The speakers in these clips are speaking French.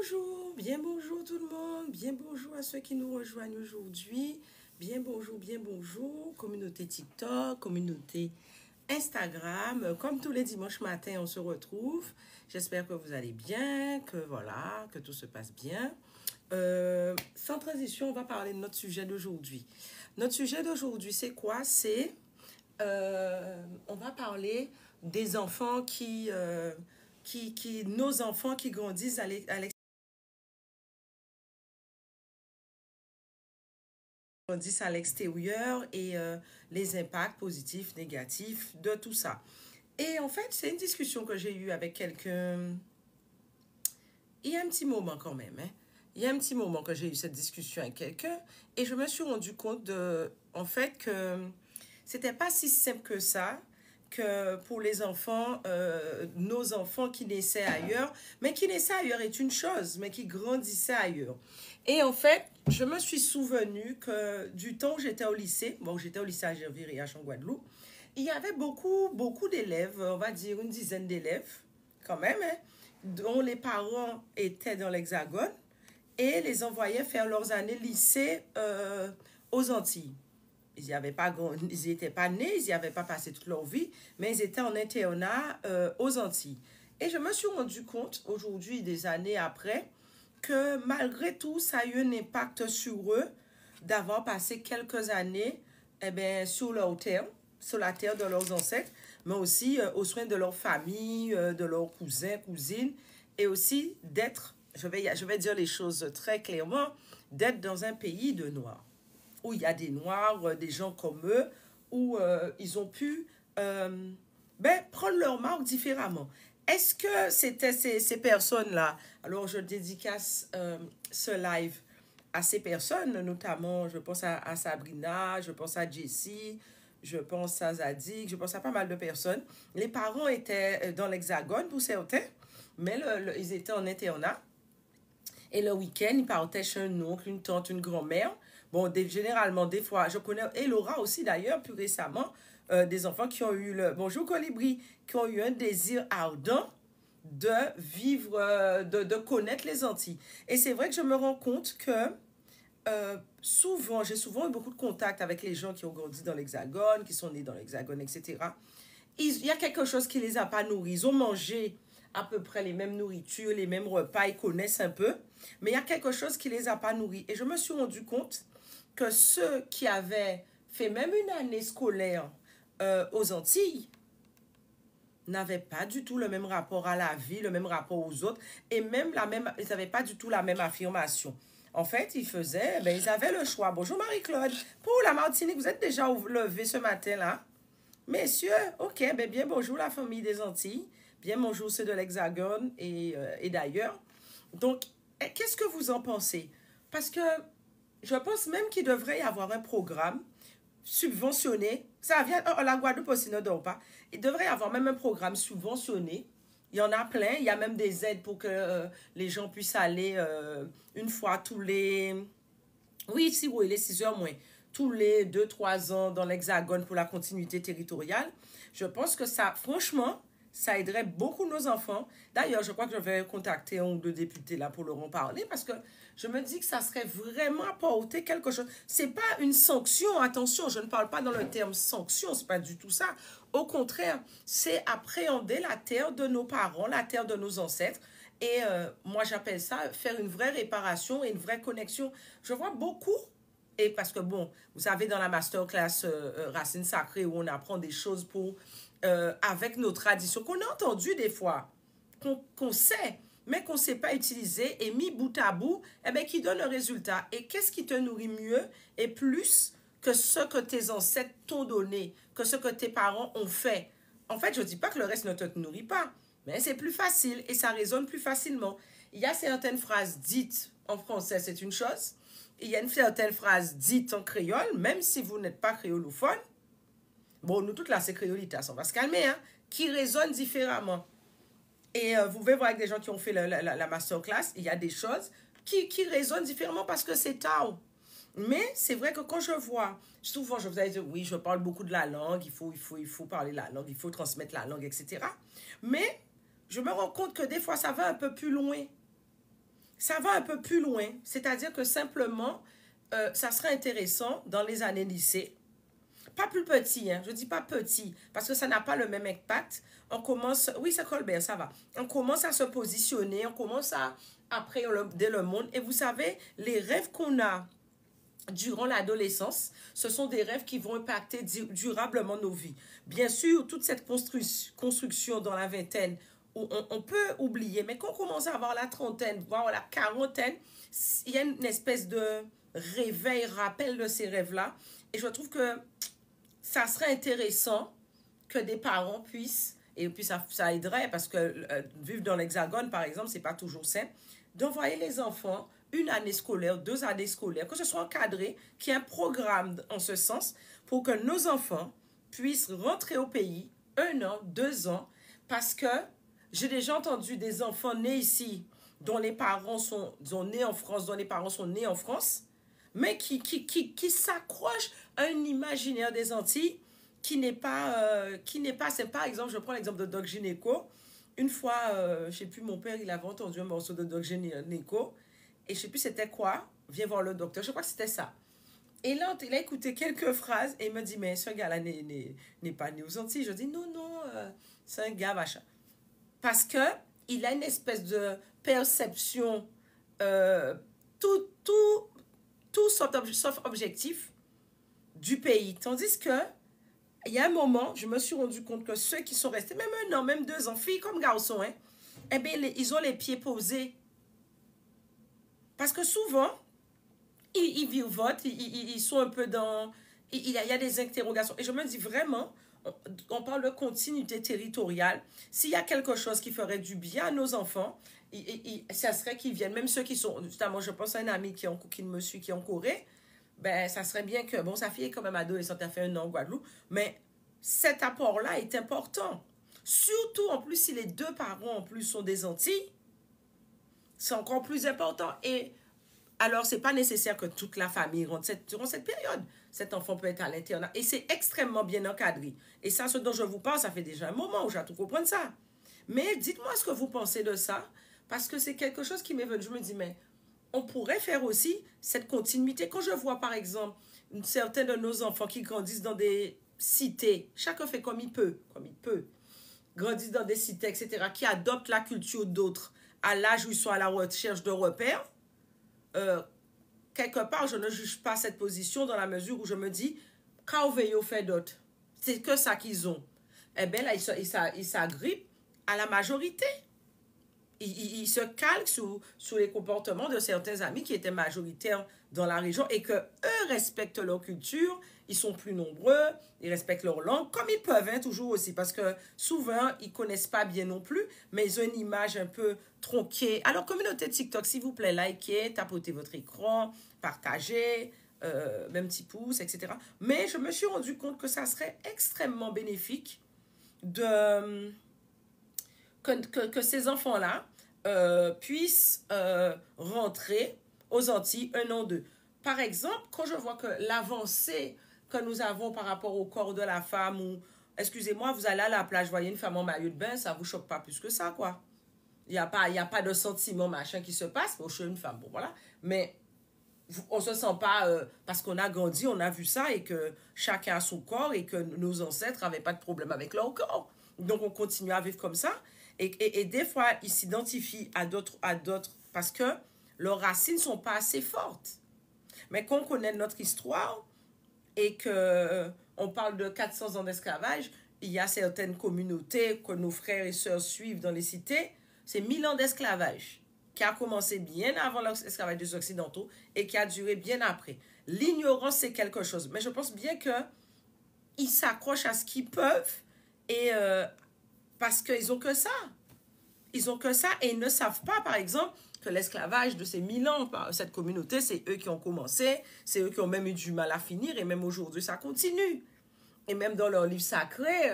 Bonjour, bien bonjour tout le monde, bien bonjour à ceux qui nous rejoignent aujourd'hui, bien bonjour, communauté TikTok, communauté Instagram. Comme tous les dimanches matins, on se retrouve. J'espère que vous allez bien, que voilà, que tout se passe bien. Sans transition, on va parler de notre sujet d'aujourd'hui. Notre sujet d'aujourd'hui, c'est quoi? On va parler des enfants nos enfants qui grandissent à l'extérieur et les impacts positifs, négatifs de tout ça. Et en fait, c'est une discussion que j'ai eue avec quelqu'un il y a un petit moment quand même. Hein. Il y a un petit moment que j'ai eu cette discussion avec quelqu'un et je me suis rendu compte en fait, que c'était pas si simple que ça, que pour les enfants, nos enfants qui naissaient ailleurs, mais qui naissaient ailleurs est une chose, mais qui grandissaient ailleurs. Et en fait, je me suis souvenu que du temps où j'étais au lycée, bon, j'étais au lycée à Gervais-Riache en Guadeloupe, il y avait beaucoup d'élèves, on va dire une dizaine d'élèves, quand même, hein, dont les parents étaient dans l'Hexagone et les envoyaient faire leurs années lycée aux Antilles. Ils n'étaient pas nés, ils n'y avaient pas passé toute leur vie, mais ils étaient en internat aux Antilles. Et je me suis rendu compte, aujourd'hui, des années après, que malgré tout, ça a eu un impact sur eux d'avoir passé quelques années sur leur terre, sur la terre de leurs ancêtres, mais aussi aux soins de leur famille, de leurs cousins, cousines, et aussi d'être, je vais dire les choses très clairement, d'être dans un pays de Noirs, où il y a des Noirs, des gens comme eux, où ils ont pu prendre leur marque différemment. Est-ce que c'était ces personnes-là? Alors, je dédicace ce live à ces personnes, notamment, je pense à Sabrina, je pense à Jessie, je pense à Zadig, je pense à pas mal de personnes. Les parents étaient dans l'Hexagone pour certains, mais ils étaient en internat. Et le week-end, ils partaient chez un oncle, une tante, une grand-mère. Bon, généralement, des fois, je connais, et Laura aussi d'ailleurs, plus récemment, des enfants qui ont eu bonjour Colibri, qui ont eu un désir ardent de vivre, de connaître les Antilles. Et c'est vrai que je me rends compte que j'ai souvent eu beaucoup de contacts avec les gens qui ont grandi dans l'Hexagone, qui sont nés dans l'Hexagone, etc. Il y a quelque chose qui les a pas nourris. Ils ont mangé à peu près les mêmes nourritures, les mêmes repas, ils connaissent un peu, mais il y a quelque chose qui les a pas nourris. Et je me suis rendu compte que ceux qui avaient fait même une année scolaire aux Antilles n'avaient pas du tout le même rapport à la vie, le même rapport aux autres, et même ils n'avaient pas du tout la même affirmation. En fait, ils avaient le choix. Bonjour Marie-Claude. Pour la Martinique, vous êtes déjà levé ce matin-là? Messieurs, ok, bien bonjour la famille des Antilles, bien bonjour ceux de l'Hexagone et d'ailleurs. Donc, qu'est-ce que vous en pensez? Parce que je pense même qu'il devrait y avoir un programme subventionné. Ça vient, la Guadeloupe aussi ne dort pas. Il devrait y avoir même un programme subventionné. Il y en a plein. Il y a même des aides pour que les gens puissent aller une fois tous les... Oui, si oui, les 6 heures moins. Tous les 2-3 ans dans l'Hexagone pour la continuité territoriale. Je pense que ça, franchement, ça aiderait beaucoup nos enfants. D'ailleurs, je crois que je vais contacter un ou deux députés là pour leur en parler parce que je me dis que ça serait vraiment apporter quelque chose. C'est pas une sanction, attention, je ne parle pas dans le terme sanction, c'est pas du tout ça. Au contraire, c'est appréhender la terre de nos parents, la terre de nos ancêtres. Et moi, j'appelle ça faire une vraie réparation et une vraie connexion. Je vois beaucoup, et parce que bon, vous savez, dans la masterclass Racines Sacrées, où on apprend des choses avec nos traditions, qu'on a entendues des fois, qu'on sait, mais qu'on ne sait pas utiliser, et mis bout à bout, qui donne le résultat. Et qu'est-ce qui te nourrit mieux et plus que ce que tes ancêtres t'ont donné, que ce que tes parents ont fait? En fait, je ne dis pas que le reste ne te nourrit pas, mais c'est plus facile et ça résonne plus facilement. Il y a certaines phrases dites en français, c'est une chose. Il y a une certaine phrase dite en créole, même si vous n'êtes pas créolophone. Bon, nous toutes là, c'est créolitas, on va se calmer, hein, qui résonnent différemment. Et vous pouvez voir avec des gens qui ont fait la masterclass, il y a des choses qui résonnent différemment parce que c'est Tao. Mais c'est vrai que quand je vois, souvent je vous ai dit, oui, je parle beaucoup de la langue, il faut parler la langue, il faut transmettre la langue, etc. Mais je me rends compte que des fois, ça va un peu plus loin. ça va un peu plus loin. C'est-à-dire que simplement, ça serait intéressant dans les années lycée, pas plus petit, hein, je dis pas petit, parce que ça n'a pas le même impact. On commence, oui, c'est Colbert, ça va. On commence à se positionner, on commence à appréhender le monde. Et vous savez, les rêves qu'on a durant l'adolescence, ce sont des rêves qui vont impacter durablement nos vies. Bien sûr, toute cette construction dans la vingtaine, on peut oublier, mais quand on commence à avoir la trentaine, voire la quarantaine, il y a une espèce de réveil, rappel de ces rêves-là. Et je trouve que ça serait intéressant que des parents puissent, et puis ça aiderait, parce que vivre dans l'Hexagone, par exemple, c'est pas toujours simple, d'envoyer les enfants une année scolaire, 2 années scolaires, que ce soit encadré, qu'il y ait un programme en ce sens pour que nos enfants puissent rentrer au pays 1 an, 2 ans, parce que j'ai déjà entendu des enfants nés ici, dont les parents sont nés en France, dont les parents sont nés en France, mais qui s'accrochent à un imaginaire des Antilles qui n'est pas, c'est par exemple, je prends l'exemple de Doc Gynéco. Une fois, je ne sais plus, mon père, il avait entendu un morceau de Doc Gynéco, et je ne sais plus c'était quoi, viens voir le docteur, je crois que c'était ça. Et là, il a écouté quelques phrases, et il me dit, mais ce gars-là n'est pas né aux Antilles. Je dis, non, non, c'est un gars, machin. Parce que il a une espèce de perception, tout sauf objectif du pays. Tandis que, il y a un moment, je me suis rendu compte que ceux qui sont restés, même 1 an, même 2 ans, filles comme garçons, hein, eh bien, ils ont les pieds posés. Parce que souvent, ils virevoltent, ils sont un peu dans... Il y a des interrogations. Et je me dis vraiment, on parle de continuité territoriale. S'il y a quelque chose qui ferait du bien à nos enfants, ça serait qu'ils viennent, même ceux qui sont... Notamment, je pense à un ami qui me suit, qui est en Corée. Ben, ça serait bien que... Bon, sa fille est quand même adolescente, elle a fait 1 an en Guadeloupe, mais cet apport-là est important. Surtout, en plus, si les 2 parents, en plus, sont des Antilles, c'est encore plus important. Et alors, ce n'est pas nécessaire que toute la famille rentre durant cette période. Cet enfant peut être à l'internat. Et c'est extrêmement bien encadré. Et ça, ce dont je vous parle, ça fait déjà un moment où j'ai tout compris ça. Mais dites-moi ce que vous pensez de ça, parce que c'est quelque chose qui m'est venu. Je me dis, mais on pourrait faire aussi cette continuité. Quand je vois, par exemple, certains de nos enfants qui grandissent dans des cités, chacun fait comme il peut, grandissent dans des cités, etc., qui adoptent la culture d'autres à l'âge où ils sont à la recherche de repères, quelque part, je ne juge pas cette position dans la mesure où je me dis, quand on fait d'autres, c'est que ça qu'ils ont. Eh bien là, ils s'agrippent à la majorité. Ils se calquent sur les comportements de certains amis qui étaient majoritaires dans la région et que eux respectent leur culture, ils sont plus nombreux, ils respectent leur langue, comme ils peuvent, hein, toujours aussi, parce que souvent, ils connaissent pas bien non plus, mais ils ont une image un peu tronquée. Alors, communauté TikTok, s'il vous plaît, likez, tapotez votre écran, partagez, même petit pouce, etc. Mais je me suis rendu compte que ça serait extrêmement bénéfique de... que ces enfants-là puissent rentrer aux Antilles 1 an, 2. Par exemple, quand je vois que l'avancée que nous avons par rapport au corps de la femme, ou, excusez-moi, vous allez à la plage, voyez une femme en maillot de bain, ça ne vous choque pas plus que ça, quoi. Il n'y a pas de sentiment, machin, qui se passe. Bon, je suis une femme, bon, voilà. Mais on ne se sent pas, parce qu'on a grandi, on a vu ça, et que chacun a son corps, et que nos ancêtres n'avaient pas de problème avec leur corps. Donc, on continue à vivre comme ça. Et des fois, ils s'identifient à d'autres parce que leurs racines ne sont pas assez fortes. Mais quand on connaît notre histoire et qu'on parle de 400 ans d'esclavage, il y a certaines communautés que nos frères et sœurs suivent dans les cités, c'est 1000 ans d'esclavage qui a commencé bien avant l'esclavage des Occidentaux et qui a duré bien après. L'ignorance, c'est quelque chose. Mais je pense bien qu'ils s'accrochent à ce qu'ils peuvent et... parce qu'ils n'ont que ça. Ils ont que ça et ils ne savent pas, par exemple, que l'esclavage de ces 1000 ans, cette communauté, c'est eux qui ont commencé, c'est eux qui ont même eu du mal à finir et même aujourd'hui, ça continue. Et même dans leur livre sacré,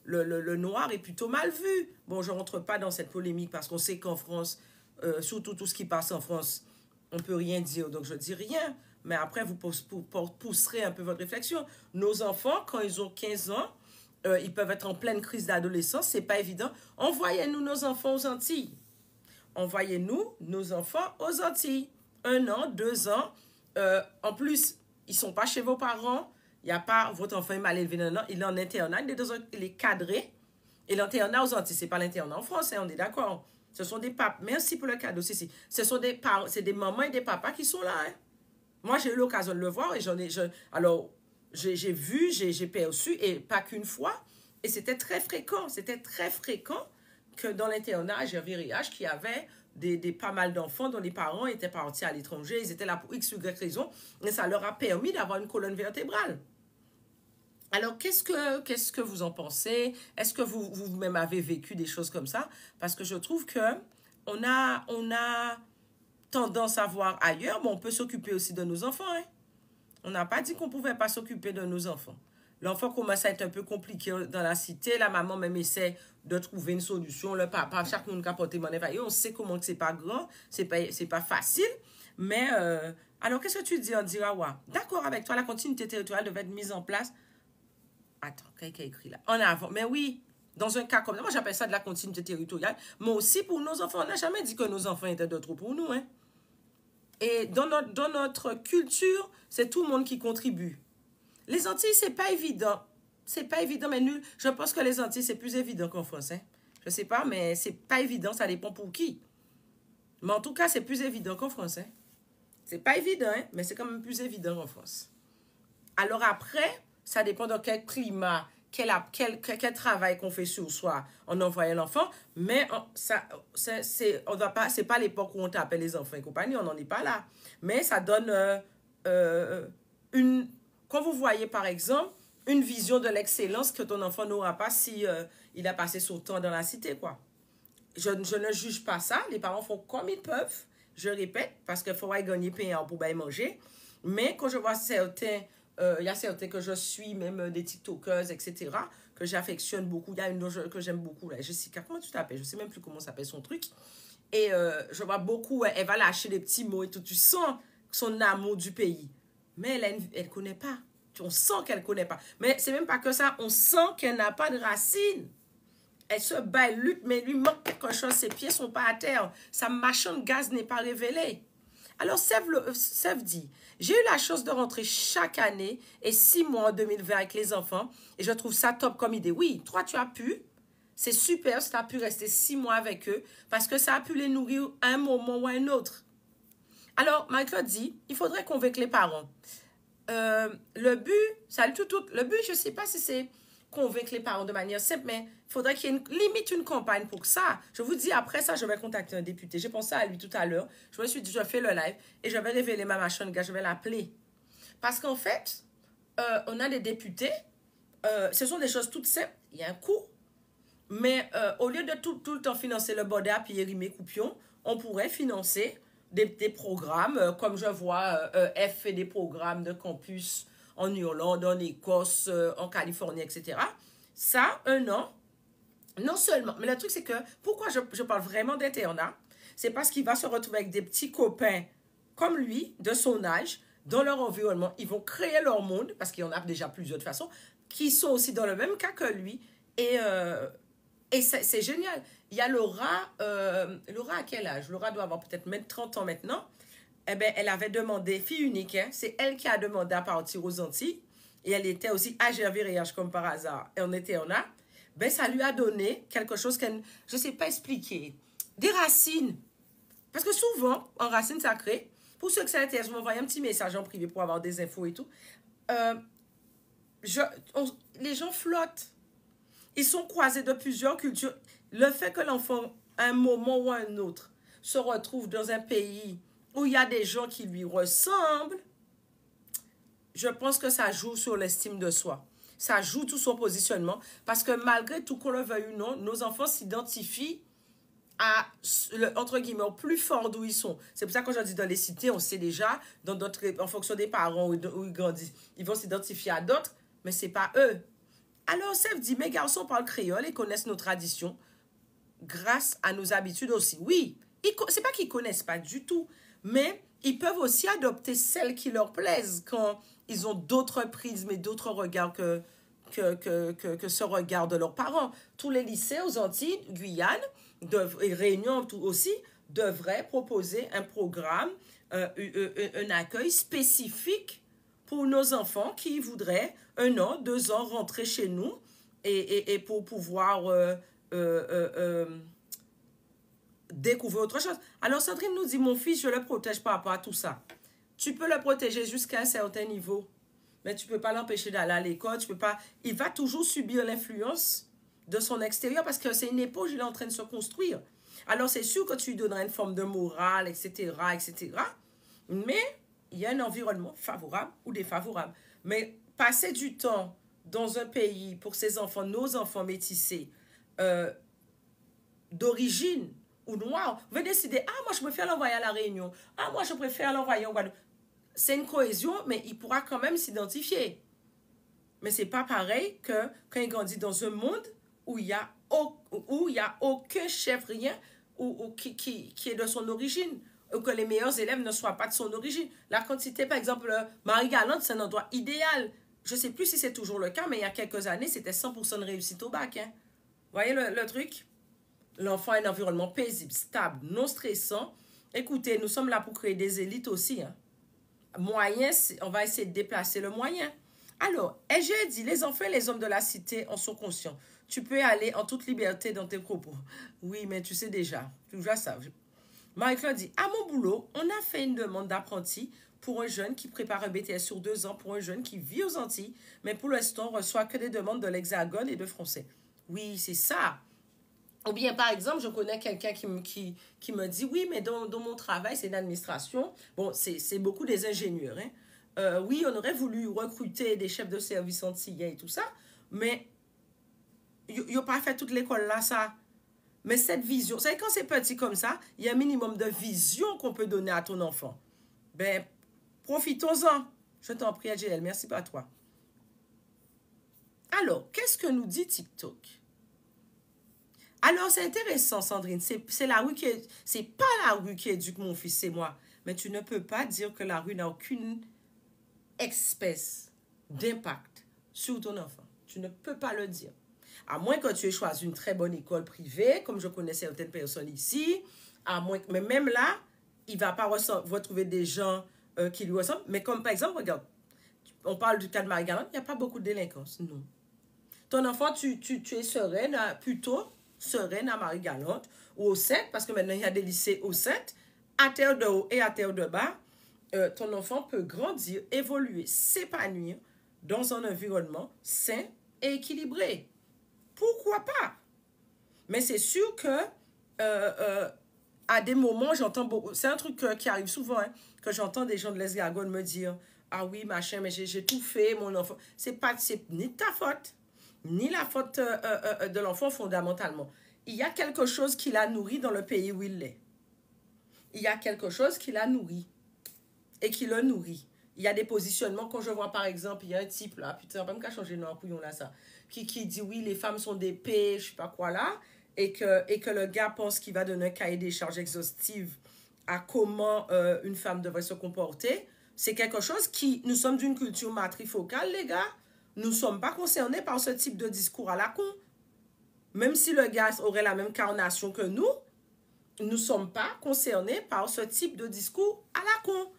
le noir est plutôt mal vu. Bon, je ne rentre pas dans cette polémique parce qu'on sait qu'en France, surtout tout ce qui passe en France, on ne peut rien dire, donc je ne dis rien. Mais après, vous pousserez un peu votre réflexion. Nos enfants, quand ils ont 15 ans, ils peuvent être en pleine crise d'adolescence, c'est pas évident. Envoyez-nous nos enfants aux Antilles. envoyez-nous nos enfants aux Antilles. 1 an, 2 ans. En plus, ils ne sont pas chez vos parents. Il n'y a pas, votre enfant est mal élevé, non, non, il est en internat, il est cadré. Et l'internat aux Antilles, ce n'est pas l'internat en France, hein, on est d'accord. Ce sont des papas. Merci pour le cadeau, ce sont des parents, c'est des mamans et des papas qui sont là. Hein. Moi, j'ai eu l'occasion de le voir et alors, j'ai vu, j'ai perçu, et pas qu'une fois. Et c'était très fréquent que dans l'internat, j'ai vu RIH qui avait pas mal d'enfants dont les parents étaient partis à l'étranger, ils étaient là pour X, Y raison, et ça leur a permis d'avoir une colonne vertébrale. Alors, qu'est-ce que vous en pensez? Est-ce que vous-même avez vécu des choses comme ça? Parce que je trouve que on a tendance à voir ailleurs, mais on peut s'occuper aussi de nos enfants. Hein? On n'a pas dit qu'on ne pouvait pas s'occuper de nos enfants. L'enfant commence à être un peu compliqué dans la cité. La maman même essaie de trouver une solution. Le papa, chaque monde qui a porté mon éveil, on sait comment que c'est pas grand, c'est pas facile. Mais, alors, qu'est-ce que tu dis, Andirawa? D'accord avec toi, la continuité territoriale devait être mise en place. Attends, quelqu'un a écrit là. En avant. Mais oui, dans un cas comme ça, moi j'appelle ça de la continuité territoriale. Mais aussi pour nos enfants. On n'a jamais dit que nos enfants étaient de trop pour nous. Hein. Et dans notre culture, c'est tout le monde qui contribue. Les Antilles, c'est pas évident. C'est pas évident, mais nul. Je pense que les Antilles, c'est plus évident qu'en France. Hein. Je sais pas, mais c'est pas évident. Ça dépend pour qui. Mais en tout cas, c'est plus évident qu'en France. Hein. C'est pas évident, hein, mais c'est quand même plus évident qu'en France. Alors après, ça dépend de quel climat, quel travail qu'on fait sur soi en envoyant l'enfant. Mais c'est pas l'époque où on t'appelle les enfants et compagnie, on n'en est pas là. Mais ça donne quand vous voyez par exemple, une vision de l'excellence que ton enfant n'aura pas si il a passé son temps dans la cité, quoi. Je ne juge pas ça. Les parents font comme ils peuvent, je répète, parce qu'il faudra gagner pain pour bien manger. Mais quand je vois certains, il y a certains que je suis, même des TikTokers, etc., que j'affectionne beaucoup. Il y a une que j'aime beaucoup, là, Jessica, comment tu t'appelles? Je ne sais même plus comment s'appelle son truc. Et je vois beaucoup, elle va lâcher des petits mots et tout. Tu sens son amour du pays. Mais elle ne connaît pas. On sent qu'elle ne connaît pas. Mais c'est même pas que ça. On sent qu'elle n'a pas de racines. Elle se bat, elle lutte, mais il lui manque quelque chose. Ses pieds ne sont pas à terre. Sa machine de gaz n'est pas révélée. Alors, Sèvres dit, j'ai eu la chance de rentrer chaque année et 6 mois en 2020 avec les enfants. Et je trouve ça top comme idée. Oui, toi, tu as pu. C'est super si tu as pu rester 6 mois avec eux parce que ça a pu les nourrir à un moment ou à un autre. Alors, Marie-Claude dit, il faudrait convaincre les parents. Le but, le but, je ne sais pas si c'est convaincre les parents de manière simple, mais il faudrait qu'il y ait limite une campagne pour ça. Je vous dis, après ça, je vais contacter un député. J'ai pensé à lui tout à l'heure. Je me suis dit, je fais le live et je vais révéler ma machine, gars, je vais l'appeler. Parce qu'en fait, on a des députés, ce sont des choses toutes simples, il y a un coût, mais au lieu de tout le temps financer le Boda, puis Rimé Coupion, on pourrait financer des programmes, comme je vois, F fait des programmes de campus en Irlande, en Écosse, en Californie, etc. Ça, 1 an, non seulement, mais le truc c'est que, pourquoi je parle vraiment d'internat, c'est parce qu'il va se retrouver avec des petits copains comme lui, de son âge, dans leur environnement. Ils vont créer leur monde, parce qu'il y en a déjà plusieurs de façon, qui sont aussi dans le même cas que lui, et c'est génial. Il y a Laura, Laura à quel âge? Laura doit avoir peut-être même 30 ans maintenant. Eh bien, elle avait demandé, fille unique, hein, c'est elle qui a demandé à partir aux Antilles. Et elle était aussi à Gervais-Riache comme par hasard. Et on était en a. Ben, ça lui a donné quelque chose qu'elle, je ne sais pas expliquer. Des racines. Parce que souvent, en racines sacrées, pour ceux que ça intéresse, je m'envoie un petit message en privé pour avoir des infos et tout. Les gens flottent. Ils sont croisés de plusieurs cultures. Le fait que l'enfant, à un moment ou à un autre, se retrouve dans un pays où il y a des gens qui lui ressemblent, je pense que ça joue sur l'estime de soi. Ça joue tout son positionnement. Parce que malgré tout qu'on le veuille ou non, nos enfants s'identifient à, entre guillemets, au plus fort d'où ils sont. C'est pour ça que quand je dis dans les cités, on sait déjà, en fonction des parents où ils grandissent, ils vont s'identifier à d'autres, mais ce n'est pas eux. Alors, Sèvres dit, mes garçons parlent créole et connaissent nos traditions grâce à nos habitudes aussi. Oui, c'est pas qu'ils ne connaissent pas du tout, mais ils peuvent aussi adopter celles qui leur plaisent quand ils ont d'autres prismes et d'autres regards que ce regard de leurs parents. Tous les lycées aux Antilles, Guyane, et Réunion aussi, devrait proposer un programme, un accueil spécifique pour nos enfants qui voudraient 1 an, 2 ans rentrer chez nous et pour pouvoir découvrir autre chose. Alors Sandrine nous dit, mon fils, je le protège par rapport à tout ça. Tu peux le protéger jusqu'à un certain niveau, mais tu ne peux pas l'empêcher d'aller à l'école, tu peux pas... Il va toujours subir l'influence de son extérieur parce que c'est une éponge, il est en train de se construire. Alors c'est sûr que tu lui donneras une forme de morale, etc., etc., mais il y a un environnement favorable ou défavorable. Mais passer du temps dans un pays pour ses enfants, nos enfants métissés, d'origine ou noirs, vous décider, ah, moi je préfère l'envoyer à La Réunion, ah, moi je préfère l'envoyer en Guadeloupe. C'est une cohésion, mais il pourra quand même s'identifier. Mais c'est pas pareil que quand il grandit dans un monde où il y a aucun chef, rien, ou qui est de son origine, ou que les meilleurs élèves ne soient pas de son origine. La quantité, par exemple, Marie-Galante, c'est un endroit idéal. Je ne sais plus si c'est toujours le cas, mais il y a quelques années, c'était 100% de réussite au bac. Hein. Vous voyez le truc? L'enfant a un environnement paisible, stable, non stressant. Écoutez, nous sommes là pour créer des élites aussi. Hein. Moyen, on va essayer de déplacer le moyen. Alors, j'ai dit, les enfants et les hommes de la cité en sont conscients. Tu peux aller en toute liberté dans tes propos. Oui, mais tu sais déjà. Tu vois ça. Marie-Claude dit, à mon boulot, on a fait une demande d'apprenti pour un jeune qui prépare un BTS sur 2 ans, pour un jeune qui vit aux Antilles, mais pour l'instant, on reçoit que des demandes de l'Hexagone et de français. Oui, c'est ça. Ou bien, par exemple, je connais quelqu'un qui me dit, oui, mais dans mon travail, c'est l'administration. Bon, c'est beaucoup des ingénieurs. Hein. Oui, on aurait voulu recruter des chefs de service antillais et tout ça, mais ils n'ont pas fait toute l'école là, ça. Mais cette vision, vous savez, quand c'est petit comme ça, il y a un minimum de vision qu'on peut donner à ton enfant. Ben, profitons-en. Je t'en prie, AGL, merci pas à toi. Alors, qu'est-ce que nous dit TikTok? Alors, c'est intéressant, Sandrine. C'est la rue c'est pas la rue qui éduque mon fils, c'est moi. Mais tu ne peux pas dire que la rue n'a aucune espèce d'impact sur ton enfant. Tu ne peux pas le dire. À moins que tu aies choisi une très bonne école privée, comme je connais certaines personnes ici. À moins mais même là, il ne va pas retrouver des gens qui lui ressemblent. Mais comme par exemple, regarde, on parle du cas de Marie-Galante, il n'y a pas beaucoup de délinquance. Non. Ton enfant, tu es sereine, plutôt sereine à Marie-Galante ou au 7, parce que maintenant il y a des lycées au 7, à terre de haut et à terre de bas. Ton enfant peut grandir, évoluer, s'épanouir dans un environnement sain et équilibré. Pourquoi pas? Mais c'est sûr que à des moments, j'entends beaucoup. C'est un truc qui arrive souvent, hein, que j'entends des gens de l'Hexagone me dire, ah oui, machin, mais j'ai tout fait, mon enfant. C'est ni ta faute, ni la faute de l'enfant fondamentalement. Il y a quelque chose qui l'a nourri dans le pays où il est. Il y a quelque chose qui l'a nourri et qui le nourrit. Il y a des positionnements, quand je vois par exemple, il y a un type là, putain, pas me qu'à changer non, couillon là, ça, qui dit oui, les femmes sont des P, je sais pas quoi là, et que le gars pense qu'il va donner un cahier des charges exhaustif à comment une femme devrait se comporter. C'est quelque chose qui, nous sommes d'une culture matrifocale, les gars. Nous ne sommes pas concernés par ce type de discours à la con. Même si le gars aurait la même carnation que nous ne sommes pas concernés par ce type de discours à la con,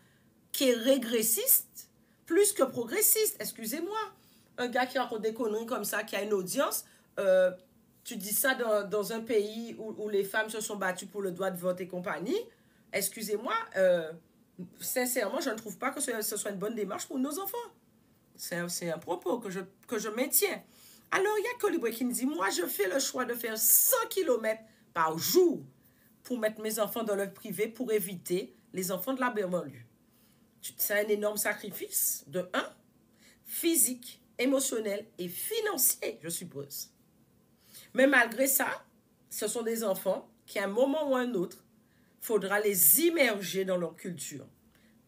qui est régressiste plus que progressiste. Excusez-moi. Un gars qui raconte des conneries comme ça, qui a une audience, tu dis ça dans un pays où les femmes se sont battues pour le droit de vote et compagnie. Excusez-moi, sincèrement, je ne trouve pas que ce soit une bonne démarche pour nos enfants. C'est un propos que je maintiens. Alors, il y a Colibri qui me dit, moi, je fais le choix de faire 100 km par jour pour mettre mes enfants dans le privé pour éviter les enfants de la banlieue. C'est un énorme sacrifice, de 1, physique, émotionnel et financier, je suppose. Mais malgré ça, ce sont des enfants qui, à un moment ou à un autre, il faudra les immerger dans leur culture.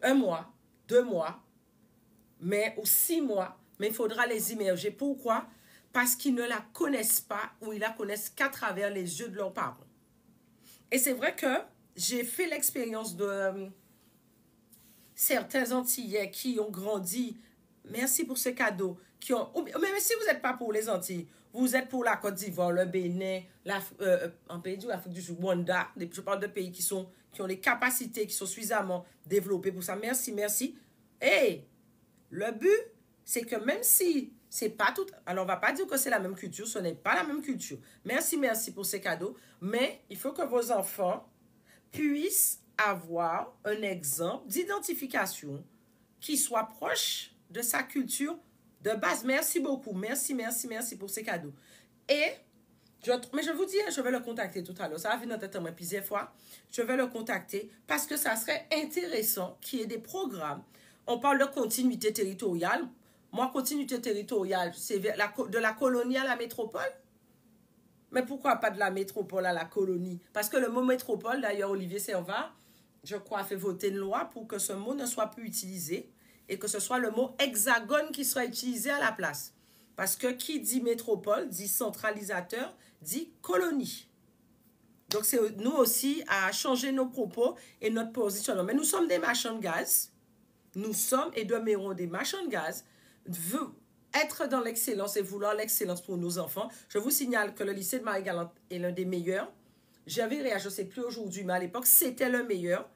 1 mois, 2 mois, ou 6 mois, mais il faudra les immerger. Pourquoi? Parce qu'ils ne la connaissent pas ou ils la connaissent qu'à travers les yeux de leurs parents. Et c'est vrai que j'ai fait l'expérience de certains Antillais qui ont grandi, merci pour ce cadeau, mais si vous n'êtes pas pour les Antilles, Vous êtes pour la Côte d'Ivoire, le Bénin, en pays du l'Afrique du Sud, Rwanda. Je parle de pays qui ont les capacités, qui sont suffisamment développés pour ça. Merci, merci. Et le but, c'est que même si c'est pas tout... Alors, on va pas dire que c'est la même culture, ce n'est pas la même culture. Merci, merci pour ces cadeaux. Mais il faut que vos enfants puissent avoir un exemple d'identification qui soit proche de sa culture de base. Merci beaucoup. Merci, merci, merci pour ces cadeaux. Mais je vous dis, je vais le contacter tout à l'heure. Ça va venir dans tête moi plusieurs fois. Je vais le contacter parce que ça serait intéressant qu'il y ait des programmes. On parle de continuité territoriale. Moi, continuité territoriale, c'est de la colonie à la métropole. Mais pourquoi pas de la métropole à la colonie? Parce que le mot métropole, d'ailleurs, Olivier Servat, je crois, a fait voter une loi pour que ce mot ne soit plus utilisé et que ce soit le mot hexagone qui soit utilisé à la place. Parce que qui dit métropole, dit centralisateur, dit colonie. Donc, c'est nous aussi à changer nos propos et notre positionnement. Mais nous sommes des marchands de gaz. Nous sommes et demeurons des marchands de gaz. Être dans l'excellence et vouloir l'excellence pour nos enfants. Je vous signale que le lycée de Marie-Galante est l'un des meilleurs. J'avais je ne sais plus aujourd'hui, mais à l'époque, c'était le meilleur.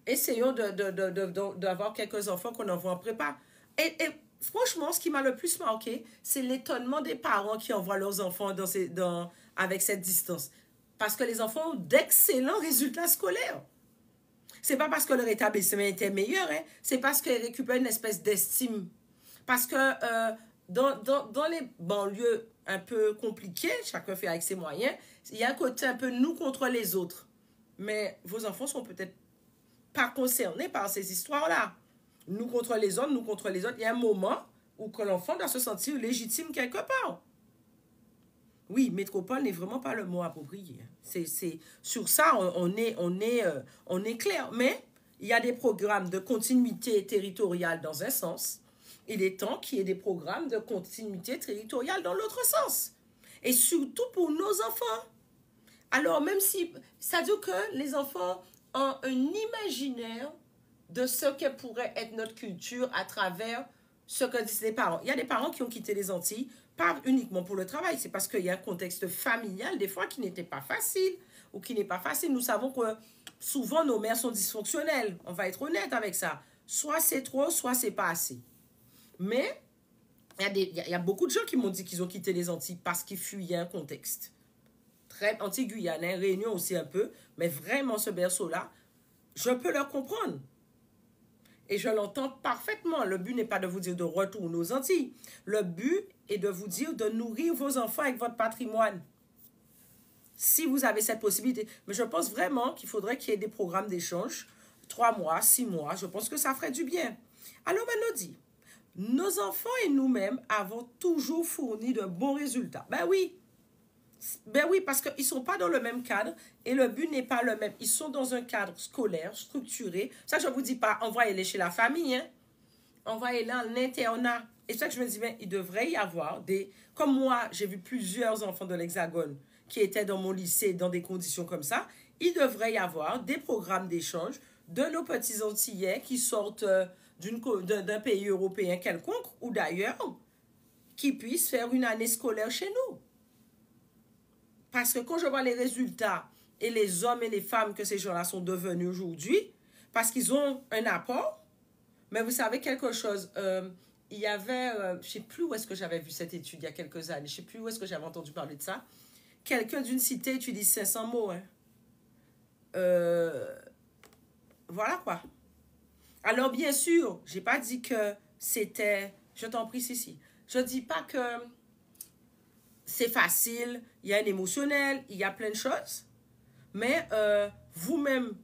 Essayons d'avoir quelques enfants qu'on envoie en prépa. Et franchement, ce qui m'a le plus marqué, c'est l'étonnement des parents qui envoient leurs enfants avec cette distance. Parce que les enfants ont d'excellents résultats scolaires. Ce n'est pas parce que leur établissement était meilleur, hein, c'est parce qu'ils récupèrent une espèce d'estime. Parce que dans les banlieues un peu compliquées, chacun fait avec ses moyens, il y a un côté un peu nous contre les autres. Mais vos enfants sont peut-être pas concernés par ces histoires-là. Nous contre les autres, nous contre les autres. Il y a un moment où que l'enfant doit se sentir légitime quelque part. Oui, métropole n'est vraiment pas le mot approprié. Sur ça, on est clair. Mais il y a des programmes de continuité territoriale dans un sens. Il est temps qu'il y ait des programmes de continuité territoriale dans l'autre sens. Et surtout pour nos enfants. Alors, même si... ça veut dire que les enfants ont un imaginaire de ce que pourrait être notre culture à travers ce que disent les parents. Il y a des parents qui ont quitté les Antilles, pas uniquement pour le travail, c'est parce qu'il y a un contexte familial, des fois, qui n'était pas facile, ou qui n'est pas facile. Nous savons que souvent, nos mères sont dysfonctionnelles. On va être honnête avec ça. Soit c'est trop, soit c'est pas assez. Mais il y a beaucoup de gens qui m'ont dit qu'ils ont quitté les Antilles parce qu'ils fuyaient un contexte. Très anti-Guyane, hein, Réunion aussi un peu, mais vraiment ce berceau-là, je peux le comprendre. Et je l'entends parfaitement. Le but n'est pas de vous dire de retourner aux Antilles. Le but est de vous dire de nourrir vos enfants avec votre patrimoine. Si vous avez cette possibilité. Mais je pense vraiment qu'il faudrait qu'il y ait des programmes d'échange. 3 mois, 6 mois. Je pense que ça ferait du bien. Alors, Manodi, nos enfants et nous-mêmes avons toujours fourni de bons résultats. Ben oui. Ben oui, parce qu'ils ne sont pas dans le même cadre et le but n'est pas le même. Ils sont dans un cadre scolaire, structuré. Ça, je ne vous dis pas, envoyez-les chez la famille, hein. Envoyez-les en internat. Et c'est ça que je me dis, ben, il devrait y avoir des... Comme moi, j'ai vu plusieurs enfants de l'Hexagone qui étaient dans mon lycée dans des conditions comme ça. Il devrait y avoir des programmes d'échange de nos petits Antillais qui sortent d'un pays européen quelconque ou d'ailleurs, qui puissent faire une année scolaire chez nous. Parce que quand je vois les résultats et les hommes et les femmes que ces gens-là sont devenus aujourd'hui, parce qu'ils ont un apport, mais vous savez quelque chose, il y avait, je ne sais plus où est-ce que j'avais vu cette étude il y a quelques années, je ne sais plus où est-ce que j'avais entendu parler de ça, quelqu'un d'une cité utilise 500 mots. Hein. Voilà quoi. Alors bien sûr, je n'ai pas dit que c'était, je t'en prie Cici, je ne dis pas que c'est facile, il y a un émotionnel, il y a plein de choses. Mais vous-même,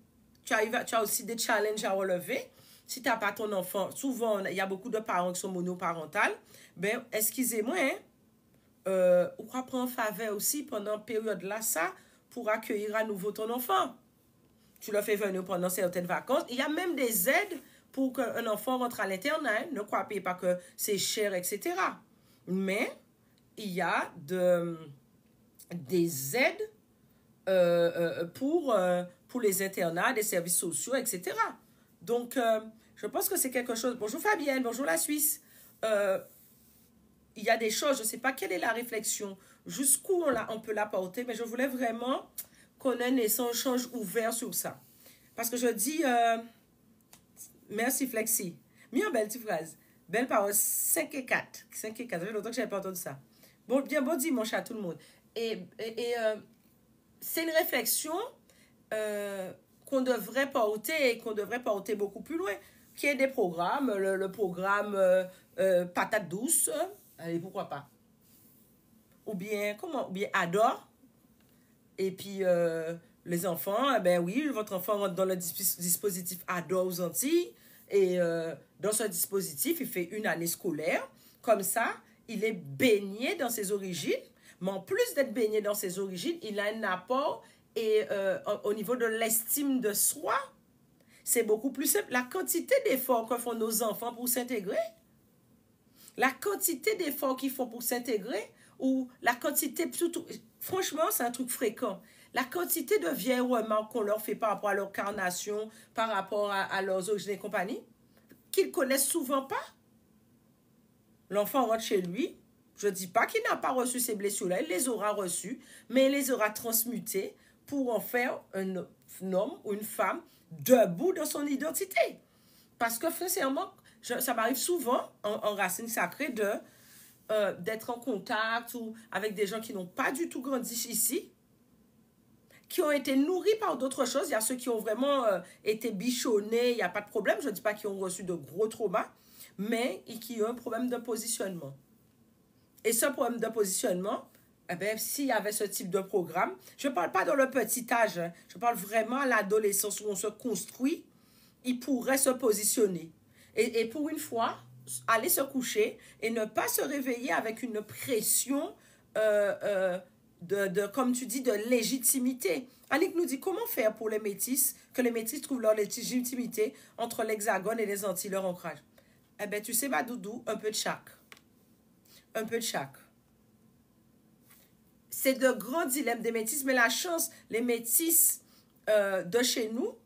tu as aussi des challenges à relever. Si tu n'as pas ton enfant, souvent, il y a beaucoup de parents qui sont monoparentales. Ben, excusez-moi, hein, on va prendre faveur aussi pendant une période-là, ça, pour accueillir à nouveau ton enfant. Tu le fais venir pendant certaines vacances. Il y a même des aides pour qu'un enfant rentre à l'internat. Hein. Ne croyez pas que c'est cher, etc. Mais... il y a des aides pour les internats, des services sociaux, etc. Donc, je pense que c'est quelque chose... Bonjour Fabienne, bonjour la Suisse. il y a des choses, je ne sais pas quelle est la réflexion, jusqu'où on peut la porter, mais je voulais vraiment qu'on ait un échange ouvert sur ça. Parce que je dis, merci Flexi. Mis en belle petite phrase. Belle parole, 5 et 4. 5 et 4, ça fait longtemps que je n'avais pas entendu ça. Bon, bien bon dimanche à tout le monde. C'est une réflexion qu'on devrait porter et qu'on devrait porter beaucoup plus loin. Qui est des programmes, le programme patate douce, allez, pourquoi pas. Ou bien Adore. Et puis, les enfants, ben oui, votre enfant rentre dans le dispositif Adore aux Antilles. Et dans ce dispositif, il fait une année scolaire. Comme ça, il est baigné dans ses origines. Mais en plus d'être baigné dans ses origines, il a un apport au niveau de l'estime de soi. C'est beaucoup plus simple. La quantité d'efforts que font nos enfants pour s'intégrer, la quantité d'efforts qu'ils font pour s'intégrer, ou la quantité, surtout, franchement, c'est un truc fréquent. La quantité de vieilles remarques qu'on leur fait par rapport à leur carnation, par rapport à leurs origines et compagnie, qu'ils connaissent souvent pas. L'enfant rentre chez lui, je ne dis pas qu'il n'a pas reçu ces blessures-là, il les aura reçues, mais il les aura transmutées pour en faire un homme ou une femme debout dans son identité. Parce que, sincèrement, ça m'arrive souvent, en racine sacrée, d'être en contact ou avec des gens qui n'ont pas du tout grandi ici, qui ont été nourris par d'autres choses. Il y a ceux qui ont vraiment été bichonnés, il n'y a pas de problème. Je ne dis pas qu'ils ont reçu de gros traumas, mais qui ont un problème de positionnement. Et ce problème de positionnement, eh bien, s'il y avait ce type de programme, je ne parle pas dans le petit âge, hein, je parle vraiment à l'adolescence où on se construit, il pourrait se positionner. Et pour une fois, aller se coucher et ne pas se réveiller avec une pression comme tu dis, de légitimité. Annick nous dit, comment faire pour les métis, que les métis trouvent leur légitimité entre l'Hexagone et les Antilles, leur ancrage? Eh bien, tu sais, ma doudou, un peu de chaque. Un peu de chaque. C'est de grands dilemmes des métis, mais la chance, les métis de chez nous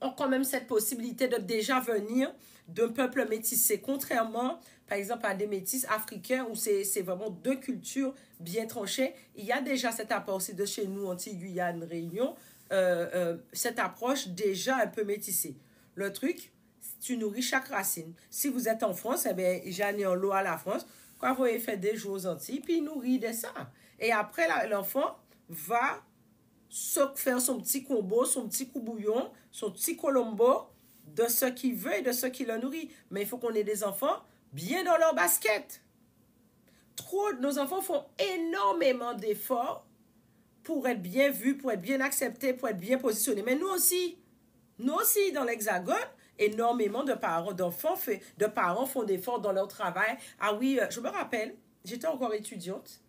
ont quand même cette possibilité de déjà venir d'un peuple métissé, contrairement, par exemple, à des métis africains où c'est vraiment deux cultures bien tranchées. Il y a déjà cet apport aussi de chez nous, Antilles, Guyane, Réunion, cette approche déjà un peu métissée. Le truc, tu nourris chaque racine. Si vous êtes en France, eh bien, j'en ai en l'eau à la France, quand vous avez fait des jours aux Antilles, puis il nourrit de ça. Et après, l'enfant va faire son petit combo, son petit coup bouillon, son petit colombo de ce qu'il veut et de ce qui le nourrit. Mais il faut qu'on ait des enfants bien dans leur basket. Nos enfants font énormément d'efforts pour être bien vus, pour être bien acceptés, pour être bien positionnés. Mais nous aussi dans l'Hexagone, énormément de parents font d'efforts dans leur travail. Ah oui, je me rappelle, j'étais encore étudiante.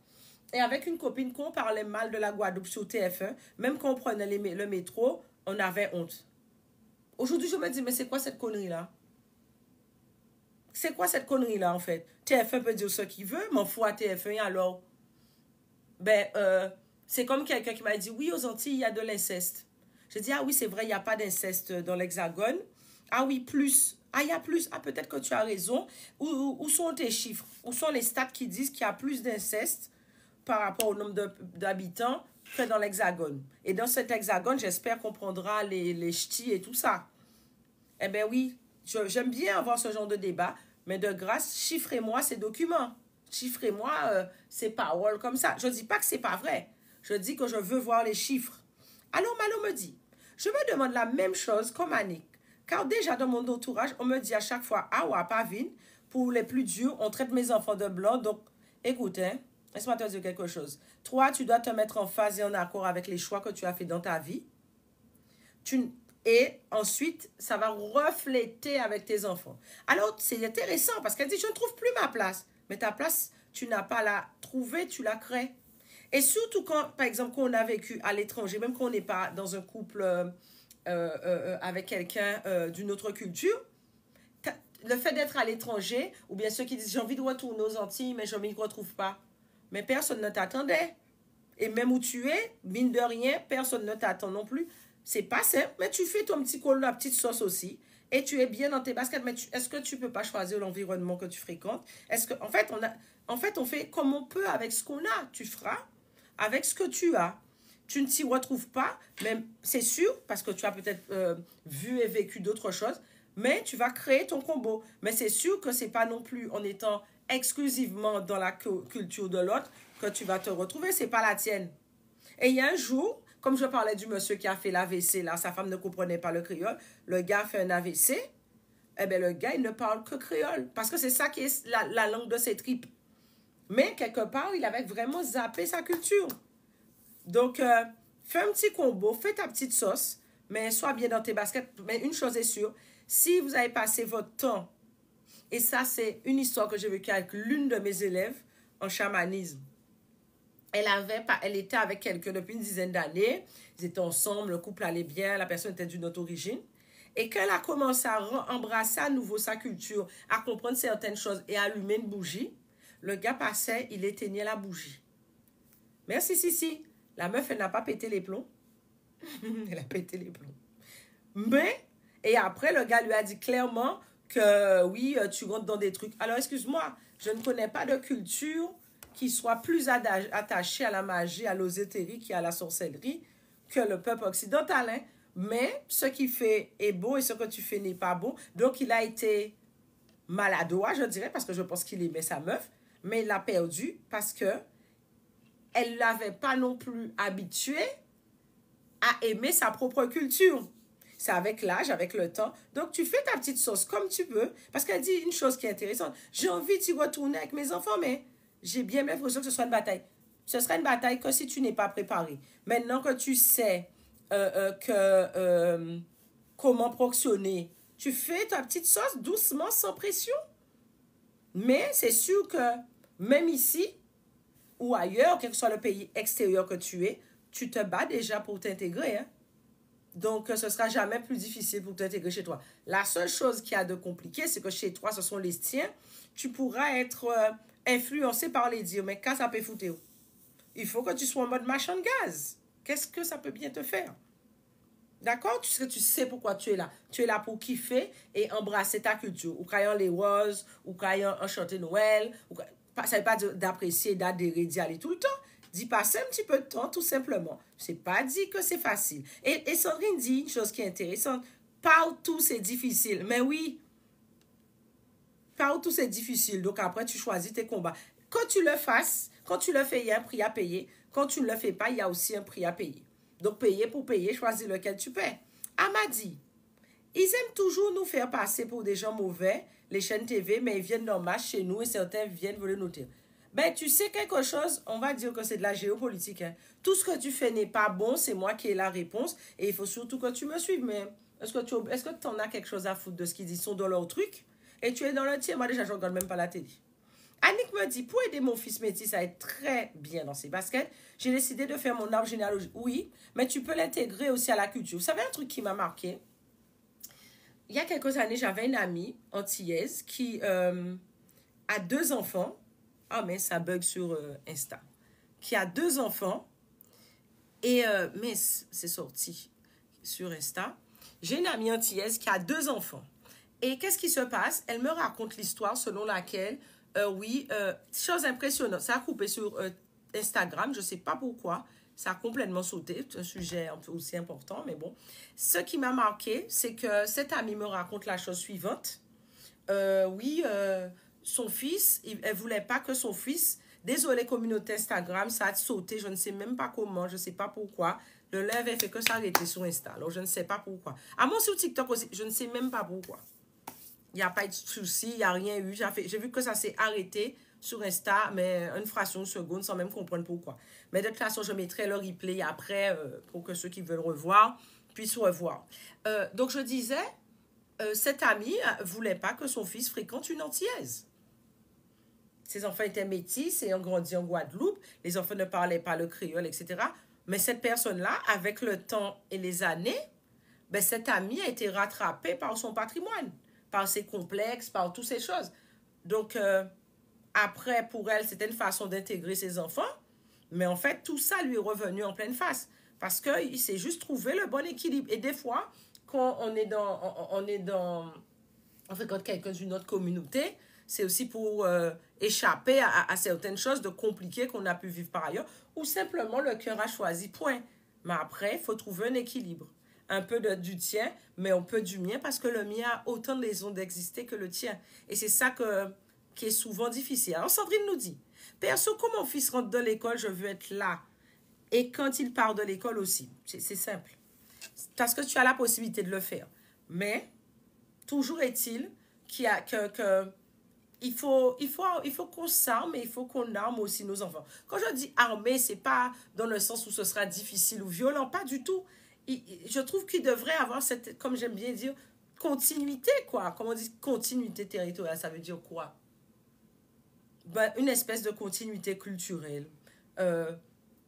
Et avec une copine, quand on parlait mal de la Guadeloupe sur TF1, même quand on prenait le métro, on avait honte. Aujourd'hui, je me dis, mais c'est quoi cette connerie-là? C'est quoi cette connerie-là, en fait? TF1 peut dire ce qu'il veut, m'en fous à TF1, alors? Ben, c'est comme quelqu'un qui m'a dit, oui, aux Antilles, il y a de l'inceste. Je dis, ah oui, c'est vrai, il n'y a pas d'inceste dans l'Hexagone. Ah oui, plus. Ah, il y a plus. Ah, peut-être que tu as raison. Où sont tes chiffres? Où sont les stats qui disent qu'il y a plus d'inceste par rapport au nombre d'habitants que dans l'Hexagone? Et dans cet Hexagone, j'espère qu'on prendra les ch'tis et tout ça. Eh bien oui, j'aime bien avoir ce genre de débat, mais de grâce, chiffrez-moi ces documents. Chiffrez-moi ces paroles comme ça. Je ne dis pas que ce n'est pas vrai. Je dis que je veux voir les chiffres. Alors Malo me dit, je me demande la même chose comme Annick. Car déjà dans mon entourage, on me dit à chaque fois, ah ouais, pas vine, pour les plus durs, on traite mes enfants de blancs. Donc, écoute, hein, laisse-moi te dire quelque chose. Toi, tu dois te mettre en phase et en accord avec les choix que tu as fait dans ta vie. Et ensuite, ça va refléter avec tes enfants. Alors, c'est intéressant parce qu'elle dit, je ne trouve plus ma place. Mais ta place, tu n'as pas la trouver, tu la crées. Et surtout quand, par exemple, quand on a vécu à l'étranger, même quand on n'est pas dans un couple avec quelqu'un d'une autre culture, le fait d'être à l'étranger, ou bien ceux qui disent, j'ai envie de retourner aux Antilles, mais je ne m'y retrouve pas. Mais personne ne t'attendait. Et même où tu es, mine de rien, personne ne t'attend non plus. C'est pas simple, mais tu fais ton petit col, la petite sauce aussi. et tu es bien dans tes baskets, mais est-ce que tu peux pas choisir l'environnement que tu fréquentes? Est-ce que, en fait, on fait comme on peut avec ce qu'on a. Tu feras avec ce que tu as. Tu ne t'y retrouves pas, mais c'est sûr, parce que tu as peut-être vu et vécu d'autres choses, mais tu vas créer ton combo. Mais c'est sûr que c'est pas non plus en étant exclusivement dans la culture de l'autre que tu vas te retrouver, c'est pas la tienne. Et il y a un jour, comme je parlais du monsieur qui a fait l'AVC, là, sa femme ne comprenait pas le créole, le gars fait un AVC, eh bien le gars, il ne parle que créole, parce que c'est ça qui est la langue de ses tripes. Mais quelque part, il avait vraiment zappé sa culture. Donc, fais un petit combo, fais ta petite sauce, mais sois bien dans tes baskets. Mais une chose est sûre, si vous avez passé votre temps, et ça c'est une histoire que j'ai vécue avec l'une de mes élèves en chamanisme. Elle était avec quelqu'un depuis une dizaine d'années, ils étaient ensemble, le couple allait bien, la personne était d'une autre origine. Et quand elle a commencé à embrasser à nouveau sa culture, à comprendre certaines choses et à allumer une bougie, le gars passait, il éteignait la bougie. Merci, si. La meuf, elle n'a pas pété les plombs. Elle a pété les plombs. Mais, et après, le gars lui a dit clairement que oui, tu rentres dans des trucs. Alors, excuse-moi, je ne connais pas de culture qui soit plus attachée à la magie, à l'osotérique et à la sorcellerie que le peuple occidental. Hein? Mais ce qu'il fait est beau et ce que tu fais n'est pas beau. Donc, il a été maladroit, je dirais, parce que je pense qu'il aimait sa meuf, mais il l'a perdu parce que elle ne l'avait pas non plus habitué à aimer sa propre culture. C'est avec l'âge, avec le temps. Donc, tu fais ta petite sauce comme tu peux. Parce qu'elle dit une chose qui est intéressante. J'ai envie d'y retourner avec mes enfants, mais j'ai bien l'impression que ce sera une bataille. Ce sera une bataille que si tu n'es pas préparé. Maintenant que tu sais comment fonctionner, tu fais ta petite sauce doucement, sans pression. Mais c'est sûr que même ici, ou ailleurs, quel que soit le pays extérieur que tu te bats déjà pour t'intégrer. Hein? Donc, ce ne sera jamais plus difficile pour t'intégrer chez toi. La seule chose qu'il y a de compliqué, c'est que chez toi, ce sont les tiens. Tu pourras être influencé par les dires, mais quand ça peut foutre, il faut que tu sois en mode machin de gaz. Qu'est-ce que ça peut bien te faire? D'accord? Tu sais pourquoi tu es là. Tu es là pour kiffer et embrasser ta culture. Ou quand les roses, ou quand on chanter Noël, ou ça ne veut pas dire d'apprécier, d'adhérer, d'y aller tout le temps. D'y passer un petit peu de temps, tout simplement. Ce n'est pas dit que c'est facile. Et Sandrine dit une chose qui est intéressante. Partout, c'est difficile. Mais oui, partout, c'est difficile. Donc après, tu choisis tes combats. Quand tu le fasses, quand tu le fais, il y a un prix à payer. Quand tu ne le fais pas, il y a aussi un prix à payer. Donc, payer pour payer, choisis lequel tu paies. Amadi, ils aiment toujours nous faire passer pour des gens mauvais, les chaînes TV, mais ils viennent normal chez nous et certains viennent voler nous dire. Ben, tu sais quelque chose, on va dire que c'est de la géopolitique. Hein. Tout ce que tu fais n'est pas bon, c'est moi qui ai la réponse. Et il faut surtout que tu me suives. Mais est-ce que tu en as quelque chose à foutre de ce qu'ils disent? Ils sont dans leur truc et tu es dans le tien. Moi, déjà, je ne regarde même pas la télé. Annick me dit, pour aider mon fils métis à être très bien dans ses baskets, j'ai décidé de faire mon arbre généalogique. Oui, mais tu peux l'intégrer aussi à la culture. Vous savez un truc qui m'a marqué? Il y a quelques années, j'avais une amie antillaise qui a 2 enfants. Ah, mais ça bug sur Insta. Qui a 2 enfants. Et, mais c'est sorti sur Insta. J'ai une amie antillaise qui a 2 enfants. Et qu'est-ce qui se passe? Elle me raconte l'histoire selon laquelle, chose impressionnante. Ça a coupé sur Instagram, je ne sais pas pourquoi. Ça a complètement sauté. C'est un sujet un peu aussi important, mais bon. Ce qui m'a marqué, c'est que cette amie me raconte la chose suivante. Son fils, elle ne voulait pas que son fils, désolé communauté Instagram, ça a sauté, je ne sais même pas comment, je ne sais pas pourquoi. Le live avait fait que s'arrêter sur Insta, alors je ne sais pas pourquoi. À moi sur TikTok aussi, je ne sais même pas pourquoi. Il n'y a pas eu de souci, il n'y a rien eu. J'ai vu que ça s'est arrêté sur Insta, mais une fraction de seconde sans même comprendre pourquoi. Mais de toute façon, je mettrai le replay après pour que ceux qui veulent revoir puissent revoir. Donc je disais, cette amie ne voulait pas que son fils fréquente une antillaise. Ses enfants étaient métis et ont grandi en Guadeloupe. Les enfants ne parlaient pas le créole, etc. Mais cette personne-là, avec le temps et les années, ben, cette amie a été rattrapée par son patrimoine, par ses complexes, par toutes ces choses. Donc, après, pour elle, c'était une façon d'intégrer ses enfants. Mais en fait, tout ça lui est revenu en pleine face. Parce qu'il s'est juste trouvé le bon équilibre. Et des fois, quand on est dans, on fréquente quelqu'un d'une autre communauté, c'est aussi pour échapper à certaines choses de compliquées qu'on a pu vivre par ailleurs, ou simplement le cœur a choisi, point. Mais après, il faut trouver un équilibre. Un peu du tien, mais un peu du mien, parce que le mien a autant de raisons d'exister que le tien. Et c'est ça qui est souvent difficile. Alors Sandrine nous dit, perso, quand mon fils rentre de l'école, je veux être là. Et quand il part de l'école aussi. C'est simple. Parce que tu as la possibilité de le faire. Mais, toujours est-il il faut qu'on s'arme et il faut qu'on arme aussi nos enfants. Quand je dis armer, c'est pas dans le sens où ce sera difficile ou violent, pas du tout. Je trouve qu'il devrait avoir cette, comme j'aime bien dire, continuité, quoi. Comme on dit continuité territoriale, ça veut dire quoi? Ben, une espèce de continuité culturelle.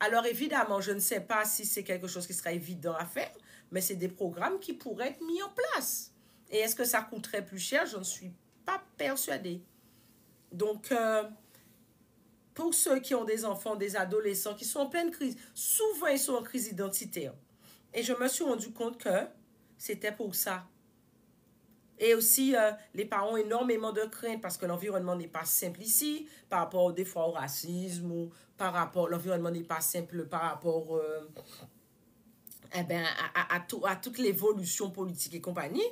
Alors évidemment, je ne sais pas si c'est quelque chose qui sera évident à faire, mais c'est des programmes qui pourraient être mis en place. Et est-ce que ça coûterait plus cher? Je ne suis pas persuadée. Donc, pour ceux qui ont des enfants, des adolescents qui sont en pleine crise, souvent ils sont en crise identitaire. Et je me suis rendu compte que c'était pour ça. Et aussi, les parents ont énormément de craintes parce que l'environnement n'est pas simple ici, par rapport des fois au racisme ou par rapport, l'environnement n'est pas simple par rapport à toute l'évolution politique et compagnie.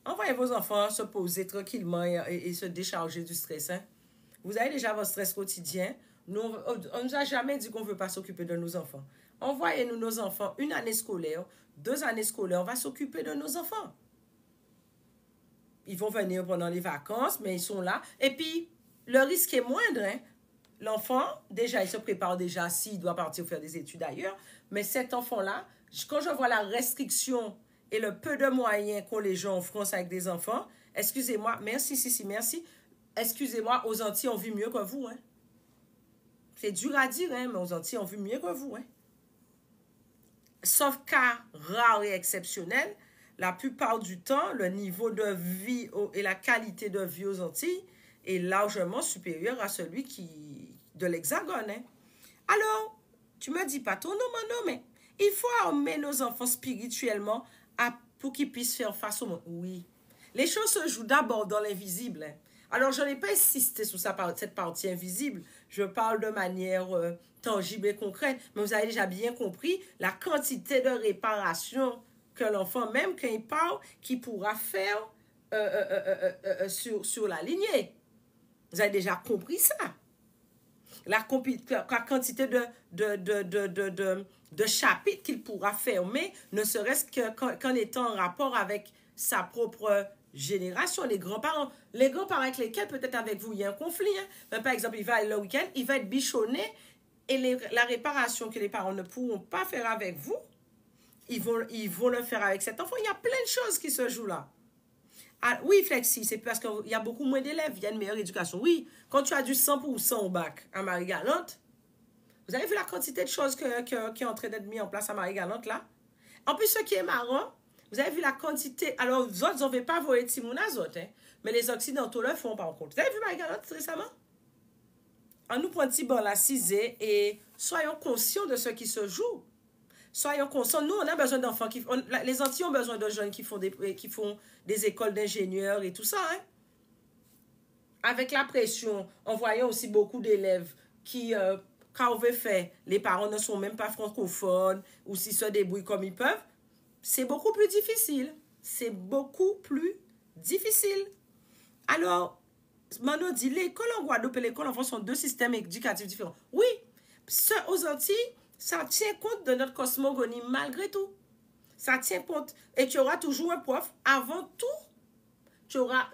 Envoyez vos enfants se poser tranquillement et se décharger du stress. Hein. Vous avez déjà votre stress quotidien. Nous, on ne nous a jamais dit qu'on ne veut pas s'occuper de nos enfants. Envoyez-nous nos enfants une année scolaire, 2 années scolaires, on va s'occuper de nos enfants. Ils vont venir pendant les vacances, mais ils sont là. Et puis, le risque est moindre. Hein? L'enfant, déjà, il se prépare déjà s'il doit partir faire des études ailleurs. Mais cet enfant-là, quand je vois la restriction et le peu de moyens qu'ont les gens en France avec des enfants, excusez-moi, merci, merci. Excusez-moi, aux Antilles, on vit mieux que vous. Hein? C'est dur à dire, hein, mais aux Antilles, on vit mieux que vous. Hein? Sauf cas rare et exceptionnel, la plupart du temps, le niveau de vie et la qualité de vie aux Antilles est largement supérieur à celui de l'Hexagone. Hein? Alors, tu me dis pas ton nom, mon nom, mais il faut armer nos enfants spirituellement pour qu'ils puissent faire face au monde. Oui. Les choses se jouent d'abord dans l'invisible. Hein? Alors, je n'ai pas insisté sur cette partie invisible. Je parle de manière tangible et concrète. Mais vous avez déjà bien compris la quantité de réparation que l'enfant, même quand il parle, qui pourra faire sur la lignée. Vous avez déjà compris ça. La quantité de chapitres qu'il pourra fermer, ne serait-ce qu'en étant en rapport avec sa propre génération, les grands-parents avec lesquels peut-être avec vous il y a un conflit. Hein. Mais par exemple, il va aller le week-end, il va être bichonné et la réparation que les parents ne pourront pas faire avec vous, ils vont le faire avec cet enfant. Il y a plein de choses qui se jouent là. Ah, oui, Flexi, c'est parce qu'il y a beaucoup moins d'élèves, il y a une meilleure éducation. Oui, quand tu as du 100% au bac à Marie-Galante, vous avez vu la quantité de choses qui est en train d'être mis en place à Marie-Galante là? En plus, ce qui est marrant, vous avez vu la quantité. Alors, vous autres, vous n'avez pas voté Timoun Azot, hein, mais les Occidentaux le font par contre. Vous avez vu Marie-Galante récemment? On nous prend un petit bon la cisée et soyons conscients de ce qui se joue. Soyons conscients. Nous, on a besoin d'enfants les Antilles ont besoin de jeunes qui font des écoles d'ingénieurs et tout ça. Hein? Avec la pression, en voyant aussi beaucoup d'élèves qui, quand on veut faire, les parents ne sont même pas francophones ou s'ils se débrouillent comme ils peuvent, c'est beaucoup plus difficile. C'est beaucoup plus difficile. Alors, Manon dit, l'école en Guadeloupe et l'école en France sont 2 systèmes éducatifs différents. Oui, aux Antilles, ça tient compte de notre cosmogonie malgré tout. Ça tient compte. Et tu auras toujours un prof. Avant tout,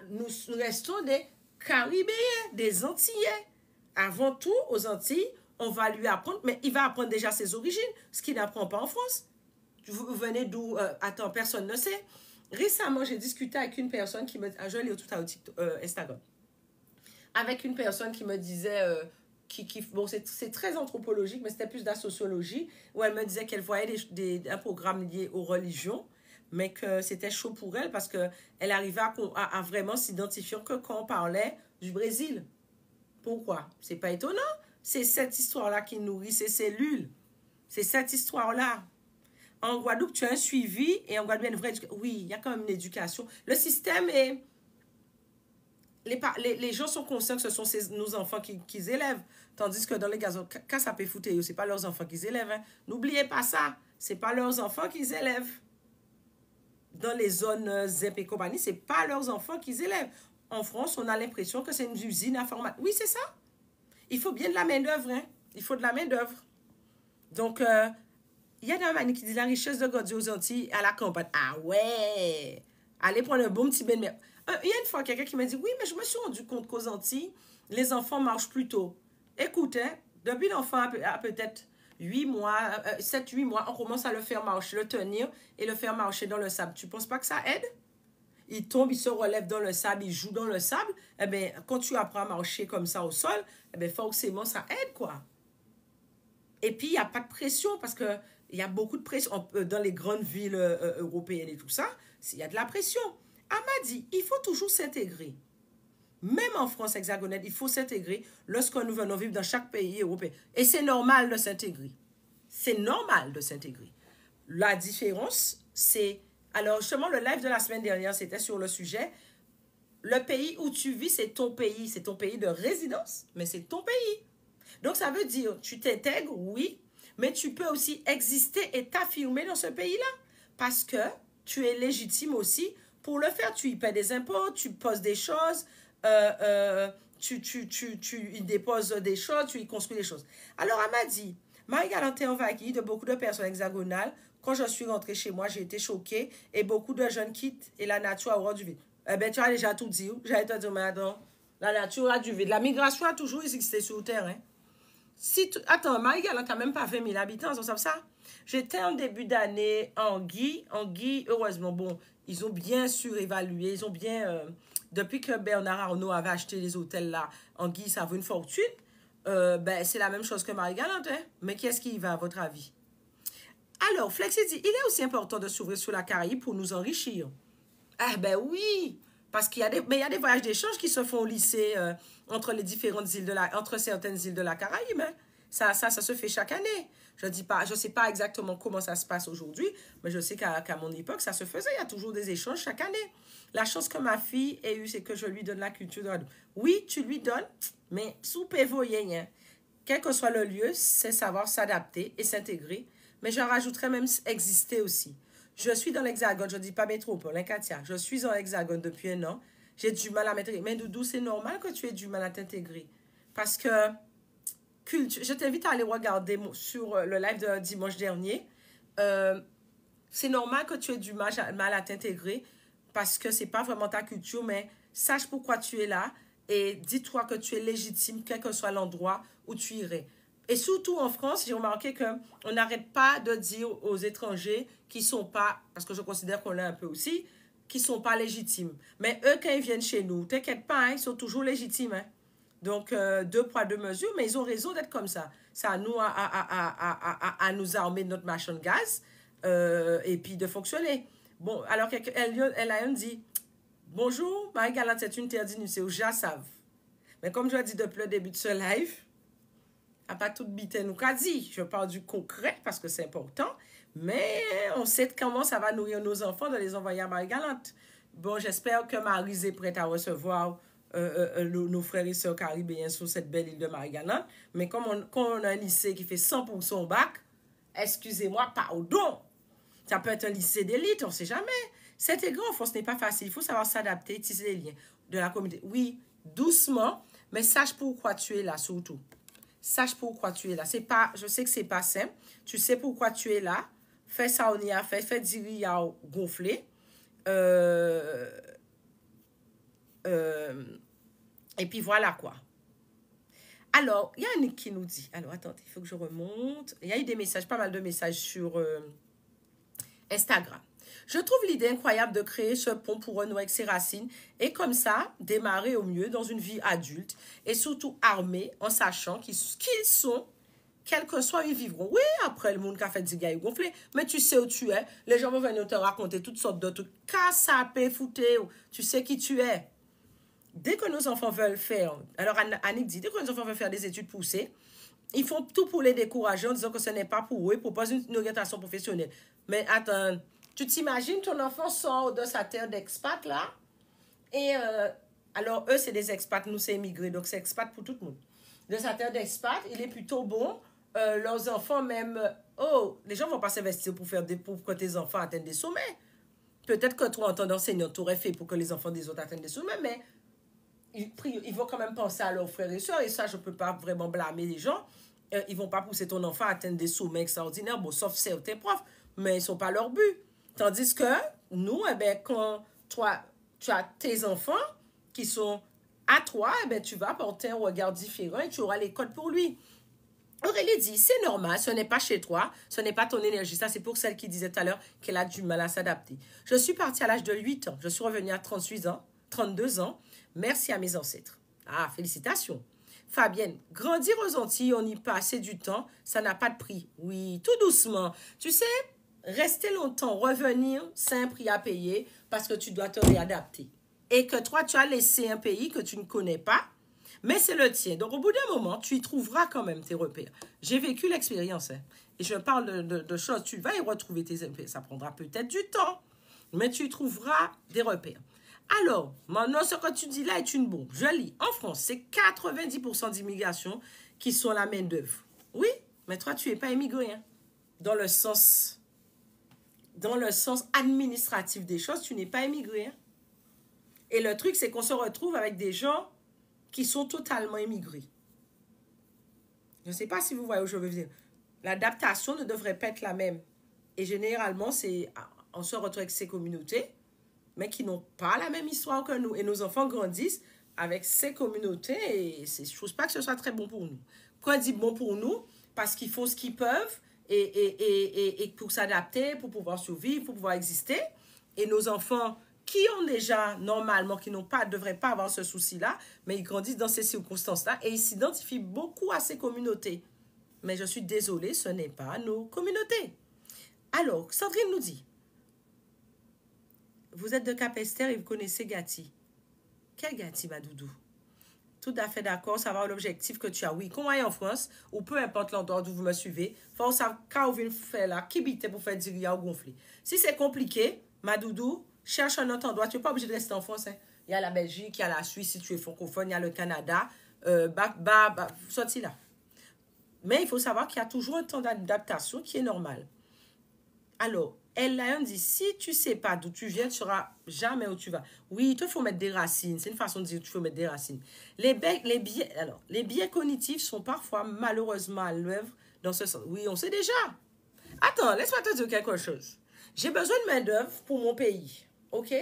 nous restons des Caribéens, des Antillais. Avant tout, aux Antilles, on va lui apprendre, mais il va apprendre déjà ses origines, ce qu'il n'apprend pas en France. Vous venez d'où? Attends, personne ne sait. Récemment, j'ai discuté avec une personne qui me... je l'ai tout à Instagram. Avec une personne qui me disait... bon, c'est très anthropologique, mais c'était plus de la sociologie, où elle me disait qu'elle voyait un programme lié aux religions, mais que c'était chaud pour elle parce qu'elle arrivait à vraiment s'identifier que quand on parlait du Brésil. Pourquoi? C'est pas étonnant. C'est cette histoire-là qui nourrit ses cellules. C'est cette histoire-là. En Guadeloupe, tu as un suivi et en Guadeloupe, il y a une vraie éducation. Oui, il y a quand même une éducation. Le système est... Les gens sont conscients que ce sont nos enfants qu'ils élèvent. Tandis que dans les gazons, quand ça peut foutre, ce n'est pas leurs enfants qu'ils élèvent. Hein. N'oubliez pas ça. Ce n'est pas leurs enfants qu'ils élèvent. Dans les zones ZEP et compagnie, ce n'est pas leurs enfants qu'ils élèvent. En France, on a l'impression que c'est une usine informatique. Oui, c'est ça. Il faut bien de la main-d'œuvre. Hein. Il faut de la main-d'œuvre. Donc, il y a des manies qui disent la richesse de God aux Antilles à la campagne. Ah ouais! Allez prendre un bon petit bain de mer. Il y a une fois quelqu'un qui m'a dit, oui, mais je me suis rendu compte qu'aux Antilles, les enfants marchent plus tôt. Écoute, hein, depuis l'enfant a peut-être 8 mois, 7-8 mois, on commence à le faire marcher, le tenir et le faire marcher dans le sable. Tu ne penses pas que ça aide? Il tombe, il se relève dans le sable, il joue dans le sable. Eh bien, quand tu apprends à marcher comme ça au sol, eh bien, forcément, ça aide, quoi. Et puis, il n'y a pas de pression parce qu'il y a beaucoup de pression dans les grandes villes européennes et tout ça. Il y a de la pression. Elle m'a dit, il faut toujours s'intégrer. Même en France hexagonale, il faut s'intégrer lorsque nous venons vivre dans chaque pays européen. Et c'est normal de s'intégrer. C'est normal de s'intégrer. La différence, c'est... Alors, justement, le live de la semaine dernière, c'était sur le sujet. Le pays où tu vis, c'est ton pays. C'est ton pays de résidence, mais c'est ton pays. Donc, ça veut dire, tu t'intègres, oui, mais tu peux aussi exister et t'affirmer dans ce pays-là. Parce que tu es légitime aussi pour le faire. Tu y paies des impôts, tu poses des choses, tu y déposes des choses, tu y construis des choses. Alors, elle m'a dit, Marie-Galante est envahie de beaucoup de personnes hexagonales. Quand je suis rentrée chez moi, j'ai été choquée et beaucoup de jeunes quittent et la nature a horreur du vide. Eh bien, tu as déjà tout dit. J'allais te dire, mais attends, la nature a du vide. La migration a toujours existé sur le terrain. Attends, Marie-Galante n'a même pas 20 000 habitants, on sait ça. J'étais en début d'année en Guy. En Guy, heureusement, bon, ils ont bien surévalué. Ils ont bien... depuis que Bernard Arnault avait acheté les hôtels là, en Guy, ça vaut une fortune. Ben, c'est la même chose que Marie-Galante. Hein? Mais qui est-ce qui y va, à votre avis? Alors, Flexi dit, il est aussi important de s'ouvrir sur la Caraïbe pour nous enrichir. Ah ben oui, parce qu'il y a des voyages d'échange qui se font au lycée entre les différentes îles entre certaines îles de la Caraïbe. Hein. Ça se fait chaque année. Je ne sais pas exactement comment ça se passe aujourd'hui, mais je sais qu'à mon époque, ça se faisait. Il y a toujours des échanges chaque année. La chance que ma fille ait eue, c'est que je lui donne la culture de la... Oui, tu lui donnes, mais sous pévoyer, hein. Quel que soit le lieu, c'est savoir s'adapter et s'intégrer. Mais je rajouterais même exister aussi. Je suis dans l'Hexagone, je ne dis pas métropole, hein, Katia. Je suis dans l'Hexagone depuis 1 an. J'ai du mal à m'intégrer. Mais Doudou, c'est normal que tu aies du mal à t'intégrer. Parce que je t'invite à aller regarder sur le live de dimanche dernier. C'est normal que tu aies du mal à t'intégrer parce que ce n'est pas vraiment ta culture, mais sache pourquoi tu es là et dis-toi que tu es légitime, quel que soit l'endroit où tu irais. Et surtout en France, j'ai remarqué qu'on n'arrête pas de dire aux étrangers qui ne sont pas, parce que je considère qu'on l'est un peu aussi, qui ne sont pas légitimes. Mais eux, quand ils viennent chez nous, t'inquiète pas, hein, ils sont toujours légitimes. Hein. Donc, 2 poids, 2 mesures, mais ils ont raison d'être comme ça. Ça a nous à nous armer de notre machine gaz et puis de fonctionner. Bon, alors elle a dit, bonjour, Marie-Galante, c'est une terre d'initié, je savent. Mais comme je l'ai dit depuis le début de ce live, à pas tout bite nous qu'a dit. Je parle du concret parce que c'est important, mais on sait comment ça va nourrir nos enfants de les envoyer à Marie-Galante. Bon, j'espère que Maryse est prête à recevoir nos frères et sœurs caribéens sur cette belle île de Marie-Galante. Mais quand on a un lycée qui fait 100% bac, excusez-moi, pardon, ça peut être un lycée d'élite, on ne sait jamais. S'intégrer en France n'est pas facile. Il faut savoir s'adapter, tisser les liens de la communauté. Oui, doucement, mais sache pourquoi tu es là surtout. Sache pourquoi tu es là. Je sais que c'est pas simple. Tu sais pourquoi tu es là. Fais ça, on y a fait. Fais diri à gonfler. Et puis voilà quoi. Alors, il y a Annick qui nous dit. Alors, attendez, il faut que je remonte. Il y a eu des messages, pas mal de messages sur Instagram. Je trouve l'idée incroyable de créer ce pont pour renouer avec ses racines et comme ça, démarrer au mieux dans une vie adulte et surtout armés en sachant qu'ils sont, quel que soit, ils vivront. Oui, après le monde qui a fait du gars gonflé, mais tu sais où tu es. Les gens vont venir te raconter toutes sortes de trucs. Cassapé, fouté, tu sais qui tu es. Dès que nos enfants veulent faire, alors Annick dit, dès que nos enfants veulent faire des études poussées, Ils font tout pour les décourager en disant que ce n'est pas pour eux, ils proposent une orientation professionnelle. Mais attends, tu t'imagines ton enfant sort de sa terre d'expat là, et alors eux c'est des expats, nous c'est immigrés, donc c'est expat pour tout le monde. De sa terre d'expat, il est plutôt bon. Leurs enfants même, oh, les gens vont pas s'investir pour que tes enfants atteignent des sommets. Peut-être que toi, en tant qu'enseignant, tu aurais fait pour que les enfants des autres atteignent des sommets, mais ils vont quand même penser à leurs frères et sœurs, et ça, je ne peux pas vraiment blâmer les gens. Ils ne vont pas pousser ton enfant à atteindre des sommets extraordinaires, bon, sauf certains profs, mais ils ne sont pas leur but. Tandis que nous, eh ben, quand toi, tu as tes enfants qui sont à toi, eh ben, tu vas apporter un regard différent et tu auras les codes pour lui. Aurélie dit, c'est normal, ce n'est pas chez toi, ce n'est pas ton énergie. Ça, c'est pour celle qui disait tout à l'heure qu'elle a du mal à s'adapter. Je suis partie à l'âge de 8 ans. Je suis revenue à 38 ans, 32 ans. Merci à mes ancêtres. Ah, félicitations. Fabienne, grandir aux Antilles, on y passe du temps, ça n'a pas de prix. Oui, tout doucement. Tu sais, rester longtemps, revenir, c'est un prix à payer parce que tu dois te réadapter. Et que toi, tu as laissé un pays que tu ne connais pas, mais c'est le tien. Donc, au bout d'un moment, tu y trouveras quand même tes repères. J'ai vécu l'expérience. Hein, et je parle de choses. Tu vas y retrouver tes repères. Ça prendra peut-être du temps. Mais tu y trouveras des repères. Alors, maintenant, ce que tu dis là est une bombe. Je lis. En France, c'est 90% d'immigration qui sont la main-d'œuvre. Oui, mais toi, tu n'es pas immigré. Hein, dans le sens administratif des choses, tu n'es pas immigré. Hein. Et le truc, c'est qu'on se retrouve avec des gens qui sont totalement immigrés. Je ne sais pas si vous voyez où je veux dire. L'adaptation ne devrait pas être la même. Et généralement, on se retrouve avec ces communautés, mais qui n'ont pas la même histoire que nous. Et nos enfants grandissent avec ces communautés et je ne trouve pas que ce soit très bon pour nous. Pourquoi on dit bon pour nous? Parce qu'ils font ce qu'ils peuvent et pour s'adapter, pour pouvoir survivre, pour pouvoir exister. Et nos enfants qui ont déjà, normalement, qui ne devraient pas avoir ce souci-là, mais ils grandissent dans ces circonstances-là et ils s'identifient beaucoup à ces communautés. Mais je suis désolée, ce n'est pas nos communautés. Alors, Sandrine nous dit, vous êtes de Capesterre et vous connaissez Gati. Quel Gati, ma doudou? Tout à fait d'accord, savoir l'objectif que tu as. Oui, comment est en France, ou peu importe l'endroit d'où vous me suivez, il faut savoir quand vous faites là, qui bite pour faire du riz ou gonfler. Si c'est compliqué, ma doudou, cherche un autre endroit. Tu n'es pas obligé de rester en France. Hein. Il y a la Belgique, il y a la Suisse si tu es francophone, il y a le Canada. Sorti là. Mais il faut savoir qu'il y a toujours un temps d'adaptation qui est normal. Alors, elle a dit, si tu ne sais pas d'où tu viens, tu ne sauras jamais où tu vas. Oui, il te faut mettre des racines. C'est une façon de dire qu'il faut mettre des racines. Les biais cognitifs sont parfois malheureusement à l'œuvre dans ce sens. Oui, on sait déjà. Attends, laisse-moi te dire quelque chose. J'ai besoin de main-d'œuvre pour mon pays. OK?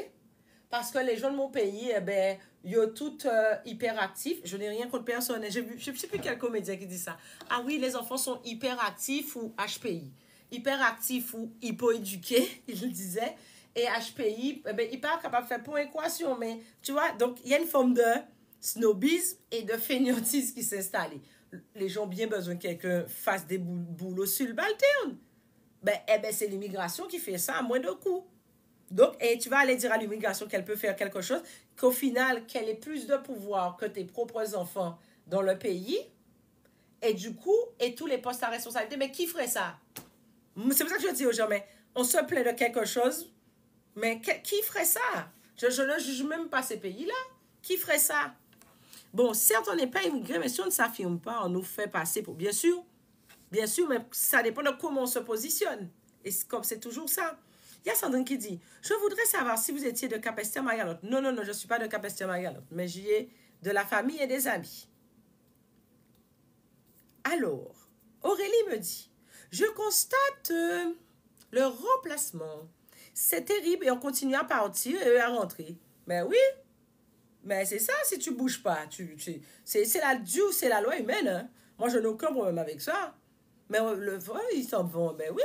Parce que les gens de mon pays, eh ben, ils sont tous hyperactifs. Je n'ai rien contre personne. Je ne sais plus quel comédien qui dit ça. Ah oui, les enfants sont hyperactifs ou HPI. Hyperactifs ou hypoéduqués, il disait. Et HPI, eh ben, hyper capable de faire pour équation. Mais tu vois, donc il y a une forme de snobisme et de fainéantisme qui s'est installée. Les gens ont bien besoin que quelqu'un fasse des boulots subalternes. C'est l'immigration qui fait ça à moins de coûts. Donc, et tu vas aller dire à l'immigration qu'elle peut faire quelque chose, qu'au final, qu'elle ait plus de pouvoir que tes propres enfants dans le pays, et du coup, et tous les postes à responsabilité, mais qui ferait ça? C'est pour ça que je dis aux gens, mais on se plaint de quelque chose, mais qui ferait ça? Je ne juge même pas ces pays-là. Qui ferait ça? Bon, certes, on n'est pas immigré, mais si on ne s'affirme pas, on nous fait passer pour... Bien sûr, mais ça dépend de comment on se positionne. Et comme c'est toujours ça. Il y a Sandrine qui dit, je voudrais savoir si vous étiez de Capesterre-Magalotte. Non, je ne suis pas de Capesterre-Magalotte, mais j'y ai de la famille et des amis. Alors, Aurélie me dit, je constate le remplacement. C'est terrible et on continue à partir et à rentrer. Mais oui, mais c'est ça, si tu ne bouges pas. C'est la loi humaine. Hein. Moi, je n'ai aucun problème avec ça. Mais le vrai, ils s'en vont. Ben oui.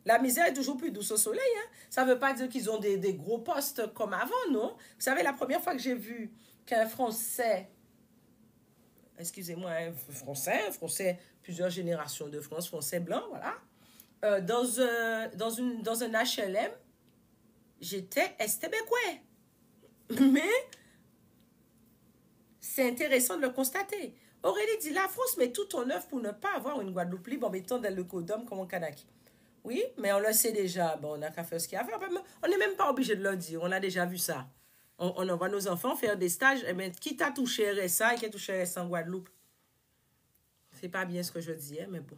La misère est toujours plus douce au soleil. Hein. Ça ne veut pas dire qu'ils ont des gros postes comme avant, non? Vous savez, la première fois que j'ai vu qu'un Français, excusez-moi, un Français, plusieurs générations de France, Français blanc, voilà, dans un HLM, j'étais estébécois. Mais c'est intéressant de le constater. Aurélie dit, la France met tout en œuvre pour ne pas avoir une Guadeloupe libre en mettant dans le codom comme un Kanaki. Oui, mais on le sait déjà. Bon, on n'a qu'à faire ce qu'il y a à faire. On n'est même pas obligé de le dire. On a déjà vu ça. On envoie nos enfants faire des stages. Et bien, qui t'a touché RSA et qui a touché RSA en Guadeloupe? C'est pas bien ce que je dis, hein, mais bon.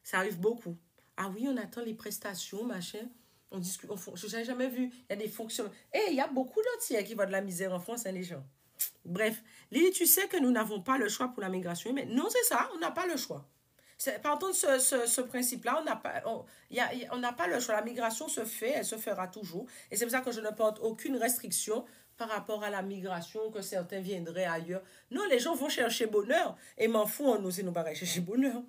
Ça arrive beaucoup. Ah oui, on attend les prestations, machin. On discute. Je n'ai jamais vu. Il y a des fonctions. Et il y a beaucoup d'autres qui voient de la misère en France, hein, les gens. Bref, Lily, tu sais que nous n'avons pas le choix pour la migration. Mais non, c'est ça, on n'a pas le choix. Partons de ce principe-là, on n'a pas le choix. La migration se fait, elle se fera toujours. Et c'est pour ça que je ne porte aucune restriction par rapport à la migration, que certains viendraient ailleurs. Non, les gens vont chercher bonheur. Et m'en fous, on nous, nous pas chercher bonheur.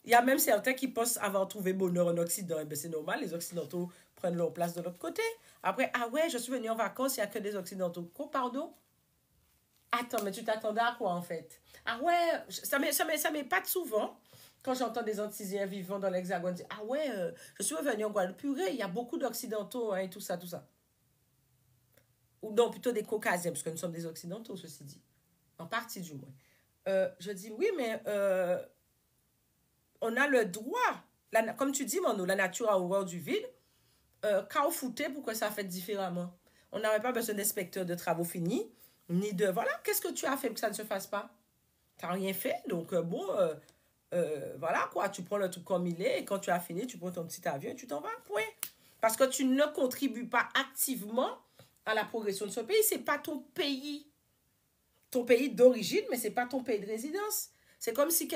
Il y a même certains qui pensent avoir trouvé bonheur en Occident. Et bien, c'est normal, les Occidentaux prennent leur place de l'autre côté. Après, ah ouais, je suis venu en vacances, il n'y a que des Occidentaux. Quoi, pardon? Attends, mais tu t'attendais à quoi, en fait? Ah ouais, ça m'épate souvent quand j'entends des Antisiens vivant dans l'Hexagone dire, ah ouais, je suis revenu en Guadeloupe, purée, il y a beaucoup d'Occidentaux, hein, et tout ça, tout ça. Ou non, plutôt des Caucasiens, parce que nous sommes des Occidentaux, ceci dit. En partie, du moins. Je dis, oui, mais on a le droit, comme tu dis, Mano, la nature a horreur du vide, qu'à fouter pour que ça fait différemment. On n'avait pas besoin d'inspecteurs de travaux finis, ni de, voilà, qu'est-ce que tu as fait pour que ça ne se fasse pas? Tu n'as rien fait, donc bon, voilà quoi, tu prends le truc comme il est, et quand tu as fini, tu prends ton petit avion et tu t'en vas, point. Parce que tu ne contribues pas activement à la progression de ce pays, c'est pas ton pays d'origine, mais c'est pas ton pays de résidence. C'est comme si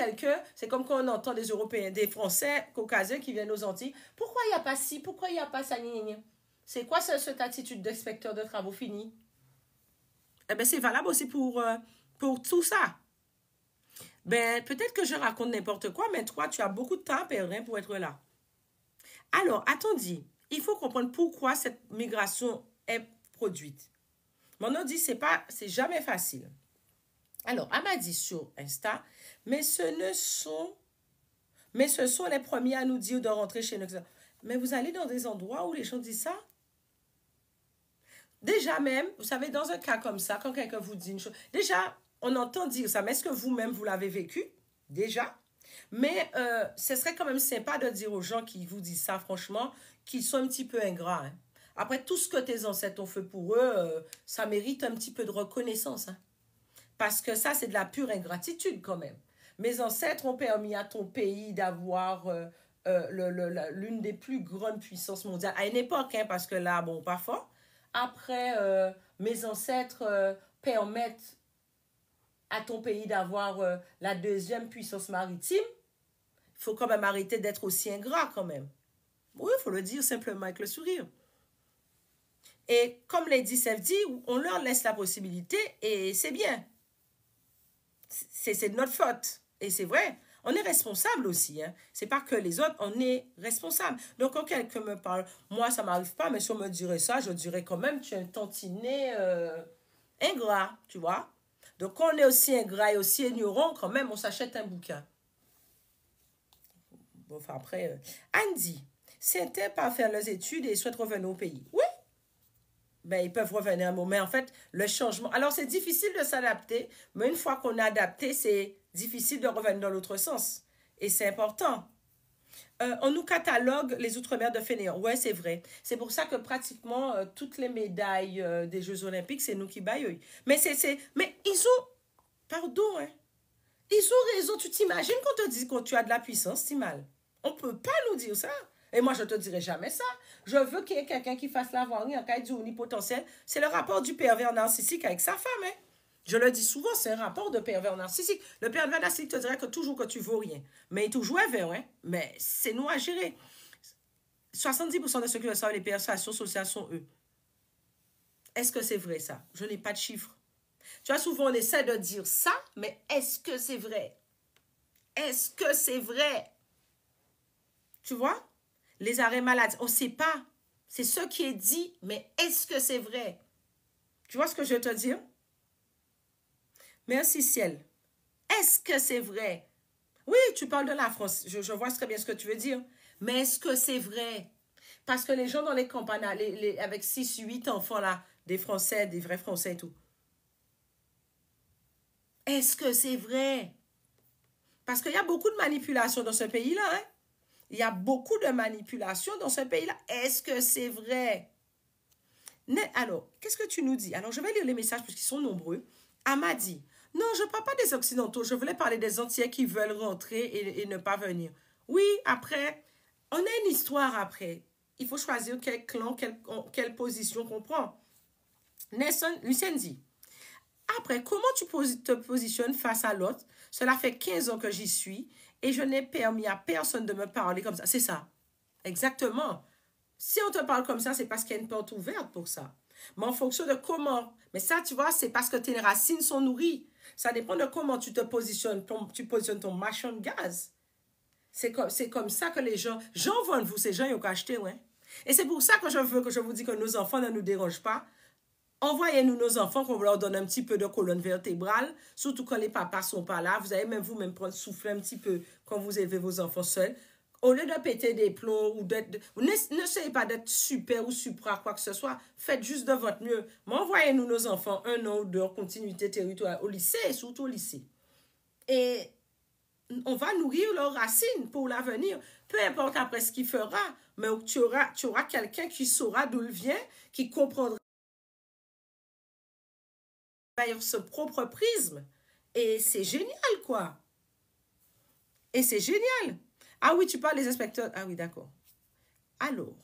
c'est comme quand on entend des Européens, des Français caucasiens qui viennent aux Antilles. Pourquoi il n'y a pas ci? Pourquoi il n'y a pas ça? C'est quoi cette attitude d'inspecteur de travaux finis? Eh bien, c'est valable aussi pour tout ça. Ben, peut-être que je raconte n'importe quoi, mais toi, tu as beaucoup de temps à perdre pour être là. Alors, attendez, il faut comprendre pourquoi cette migration est produite. Mon nom dit, c'est jamais facile. Alors, elle m'a dit sur Insta, mais ce sont les premiers à nous dire de rentrer chez nous. Mais vous allez dans des endroits où les gens disent ça? Déjà même, vous savez, dans un cas comme ça, quand quelqu'un vous dit une chose, déjà, on entend dire ça, mais est-ce que vous-même, vous l'avez vécu? Déjà. Mais ce serait quand même sympa de dire aux gens qui vous disent ça, franchement, qu'ils sont un petit peu ingrats. Hein. Après, tout ce que tes ancêtres ont fait pour eux, ça mérite un petit peu de reconnaissance. Hein. Parce que ça, c'est de la pure ingratitude quand même. Mes ancêtres ont permis à ton pays d'avoir l'une des plus grandes puissances mondiales. À une époque, hein, parce que là, bon, pas fort. Après, mes ancêtres permettent à ton pays d'avoir la deuxième puissance maritime. Il faut quand même arrêter d'être aussi ingrat quand même. Oui, il faut le dire simplement avec le sourire. Et comme Lady Sef dit, on leur laisse la possibilité et c'est bien. C'est de notre faute. Et c'est vrai, on est responsable aussi. Hein. C'est pas que les autres, on est responsable. Donc, quand quelqu'un me parle, moi, ça m'arrive pas, mais si on me dirait ça, je dirais quand même, tu es un tantinet ingrat, tu vois. Donc, quand on est aussi ingrat et aussi ignorant, quand même, on s'achète un bouquin. Bon, enfin, après, Anne dit, c'était pas faire leurs études et souhaitent revenir au pays. Oui, ben, ils peuvent revenir un moment. Mais en fait, le changement... Alors, c'est difficile de s'adapter, mais une fois qu'on est adapté, c'est difficile de revenir dans l'autre sens. Et c'est important. On nous catalogue les Outre-mer de fainéants. Ouais, c'est vrai. C'est pour ça que pratiquement toutes les médailles des Jeux Olympiques, c'est nous qui baillons. Mais mais ils ont... Pardon, hein. Ils ont raison. Tu t'imagines qu'on te dit que tu as de la puissance, c'est mal. On ne peut pas nous dire ça. Et moi, je ne te dirai jamais ça. Je veux qu'il y ait quelqu'un qui fasse l'avarie en cas du omnipotentiel. C'est le rapport du pervers narcissique avec sa femme. Hein. Je le dis souvent, c'est un rapport de pervers narcissique. Le pervers narcissique te dirait que toujours que tu vaux rien. Mais il toujours vers, hein. Mais c'est nous à gérer. 70% de ceux qui reçoivent les persuasions sociales sont eux. Est-ce que c'est vrai ça? Je n'ai pas de chiffres. Tu vois, souvent on essaie de dire ça, mais est-ce que c'est vrai? Est-ce que c'est vrai? Tu vois? Les arrêts malades, on ne sait pas. C'est ce qui est dit, mais est-ce que c'est vrai? Tu vois ce que je veux te dire? Merci, ciel. Est-ce que c'est vrai? Oui, tu parles de la France. Je vois très bien ce que tu veux dire. Mais est-ce que c'est vrai? Parce que les gens dans les campagnes, avec 6, 8 enfants, là, des Français, des vrais Français et tout. Est-ce que c'est vrai? Parce qu'il y a beaucoup de manipulation dans ce pays-là. Hein? Il y a beaucoup de manipulation dans ce pays-là. Est-ce que c'est vrai? Alors, qu'est-ce que tu nous dis? Alors, je vais lire les messages puisqu'ils sont nombreux. Ama dit, non, je ne parle pas des Occidentaux. Je voulais parler des Antillais qui veulent rentrer et ne pas venir. Oui, après, on a une histoire après. Il faut choisir quel clan, quelle position qu'on prend. Lucien dit, après, comment tu te positionnes face à l'autre? Cela fait 15 ans que j'y suis et je n'ai permis à personne de me parler comme ça. C'est ça. Exactement. Si on te parle comme ça, c'est parce qu'il y a une porte ouverte pour ça. Mais en fonction de comment. Mais ça, tu vois, c'est parce que tes racines sont nourries. Ça dépend de comment tu te positionnes. Tu positionnes ton machin de gaz. C'est comme ça que les gens... J'en vends vous, ces gens, ils ont acheté, ouais. Et c'est pour ça que je veux que je vous dis que nos enfants ne nous dérangent pas. Envoyez-nous nos enfants, qu'on leur donne un petit peu de colonne vertébrale, surtout quand les papas ne sont pas là. Vous allez même vous-même prendre souffler un petit peu quand vous élevez vos enfants seuls. Au lieu de péter des plombs ou d'être... N'essayez pas d'être super ou supra quoi que ce soit. Faites juste de votre mieux. Mais envoyez-nous nos enfants 1 an ou 2 en continuité territoriale au lycée, surtout au lycée. Et on va nourrir leurs racines pour l'avenir. Peu importe après ce qu'il fera, mais tu auras quelqu'un qui saura d'où il vient, qui comprendra ce propre prisme. Et c'est génial, quoi. Et c'est génial. Ah oui, tu parles des inspecteurs. Ah oui, d'accord. Alors,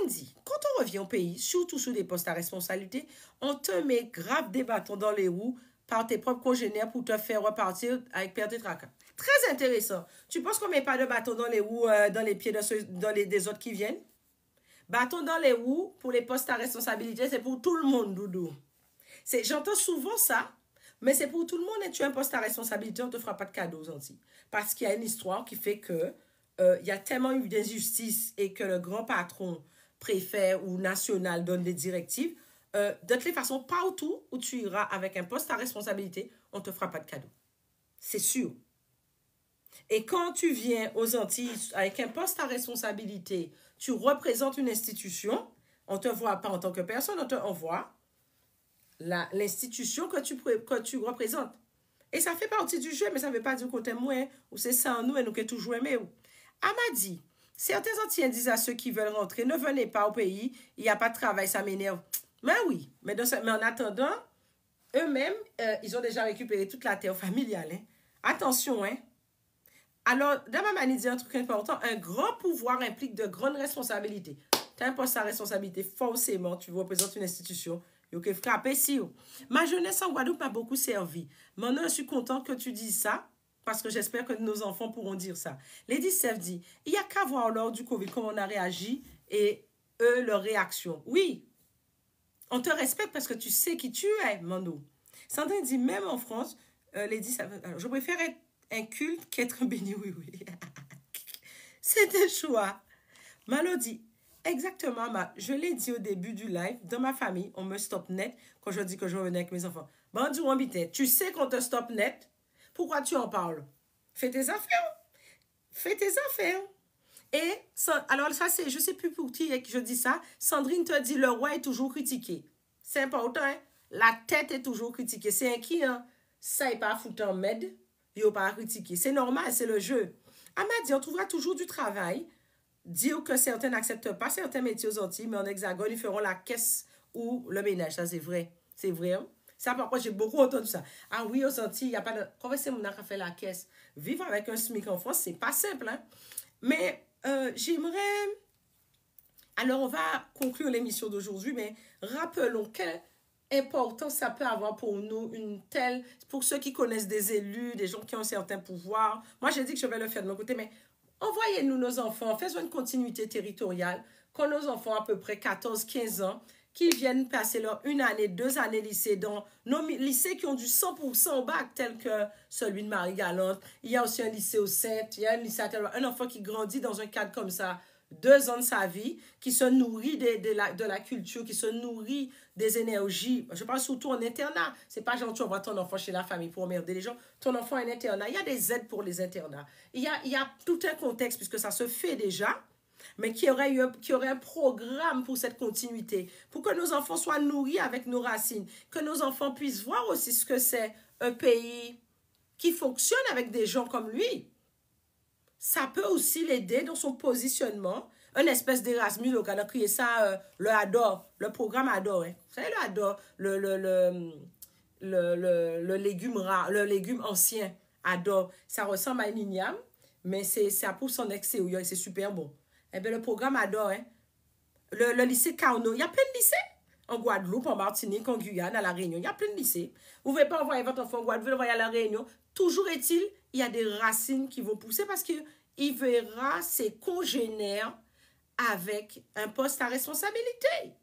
Andy, quand on revient au pays, surtout sous des postes à responsabilité, on te met grave des bâtons dans les roues par tes propres congénères pour te faire repartir avec perte et tracas. Très intéressant. Tu penses qu'on ne met pas de bâtons dans les roues, dans les pieds des autres qui viennent? Bâtons dans les roues pour les postes à responsabilité, c'est pour tout le monde, Doudou. J'entends souvent ça, mais c'est pour tout le monde et tu as un poste à responsabilité, on ne te fera pas de cadeaux aux Antilles. Parce qu'il y a une histoire qui fait que il y a tellement eu d'injustice et que le grand patron, préfet ou national donne des directives. De toutes les façons, partout où tu iras avec un poste à responsabilité, on ne te fera pas de cadeaux. C'est sûr. Et quand tu viens aux Antilles avec un poste à responsabilité, tu représentes une institution, on ne te voit pas en tant que personne, on voit l'institution que tu représentes. Et ça fait partie du jeu, mais ça ne veut pas dire qu'on t'aime moins, ou c'est ça en nous et nous qui toujours aimé. Amadi, certains Antillais disent à ceux qui veulent rentrer, ne venez pas au pays, il n'y a pas de travail, ça m'énerve. Mais oui, mais en attendant, eux-mêmes, ils ont déjà récupéré toute la terre familiale. Hein. Attention, hein. Alors, Damamani dit un truc important, un grand pouvoir implique de grandes responsabilités. Tu as un poste à responsabilité, forcément, tu représentes une institution. Il faut frapper si. Ma jeunesse en Guadeloupe m'a beaucoup servi. Maintenant, je suis contente que tu dises ça, parce que j'espère que nos enfants pourront dire ça. Lady Sef dit, il n'y a qu'à voir lors du Covid comment on a réagi et eux, leur réaction. Oui, on te respecte parce que tu sais qui tu es, Mando. Sandrine dit, même en France, Lady Sef, je préfère être un culte qu'être béni, oui. C'est un choix. Malo dit, exactement, je l'ai dit au début du live, dans ma famille, on me stop net quand je dis que je revenais avec mes enfants. Bandou Ambité, tu sais qu'on te stop net, pourquoi tu en parles? Fais tes affaires. Fais tes affaires. Et, alors ça c'est, je ne sais plus pour qui je dis ça, Sandrine te dit, le roi est toujours critiqué. C'est important, hein? La tête est toujours critiquée. C'est un qui, hein? Ça n'est pas foutu en med, il n'est pas critiqué. C'est normal, c'est le jeu. Amadi, on trouvera toujours du travail. Dire que certains n'acceptent pas certains métiers aux Antilles, mais en Hexagone, ils feront la caisse ou le ménage. Ça, c'est vrai. C'est vrai. Hein? Ça, par contre, j'ai beaucoup entendu ça. Ah oui, aux Antilles, il n'y a pas de... Comment c'est mon qui fait la caisse? Vivre avec un SMIC en France, c'est pas simple. Hein? Mais j'aimerais... Alors, on va conclure l'émission d'aujourd'hui, mais rappelons quelle importance ça peut avoir pour nous, une telle... Pour ceux qui connaissent des élus, des gens qui ont un certain pouvoir. Moi, j'ai dit que je vais le faire de mon côté, mais... Envoyez-nous nos enfants, faisons une continuité territoriale, quand nos enfants à peu près 14-15 ans, qui viennent passer leur 1 année, 2 années lycée dans nos lycées qui ont du 100% au bac, tel que celui de Marie-Galante. Il y a aussi un lycée au Sainte, il y a un lycée à un enfant qui grandit dans un cadre comme ça, 2 ans de sa vie, qui se nourrit de la culture, qui se nourrit des énergies. Je parle surtout en internat. C'est pas gentil, on voit ton enfant chez la famille pour emmerder les gens. Ton enfant est en internat. Il y a des aides pour les internats. Il y a tout un contexte, puisque ça se fait déjà, mais qui aurait un programme pour cette continuité, pour que nos enfants soient nourris avec nos racines, que nos enfants puissent voir aussi ce que c'est un pays qui fonctionne avec des gens comme lui, ça peut aussi l'aider dans son positionnement. Un espèce d'Erasmus, donc on a créé ça, le ADOR, le programme ADOR. Hein. Vous savez, le ADOR, le légume rare, le légume ancien, ADOR. Ça ressemble à une igname, mais ça pousse son excès, c'est super bon. Eh bien, le programme ADOR, hein, le lycée Carnot, il y a plein de lycées. En Guadeloupe, en Martinique, en Guyane, à La Réunion, il y a plein de lycées. Vous ne pouvez pas envoyer votre enfant en Guadeloupe, vous l'envoyer à La Réunion. Toujours est-il, il y a des racines qui vont pousser parce qu'il verra ses congénères avec un poste à responsabilité.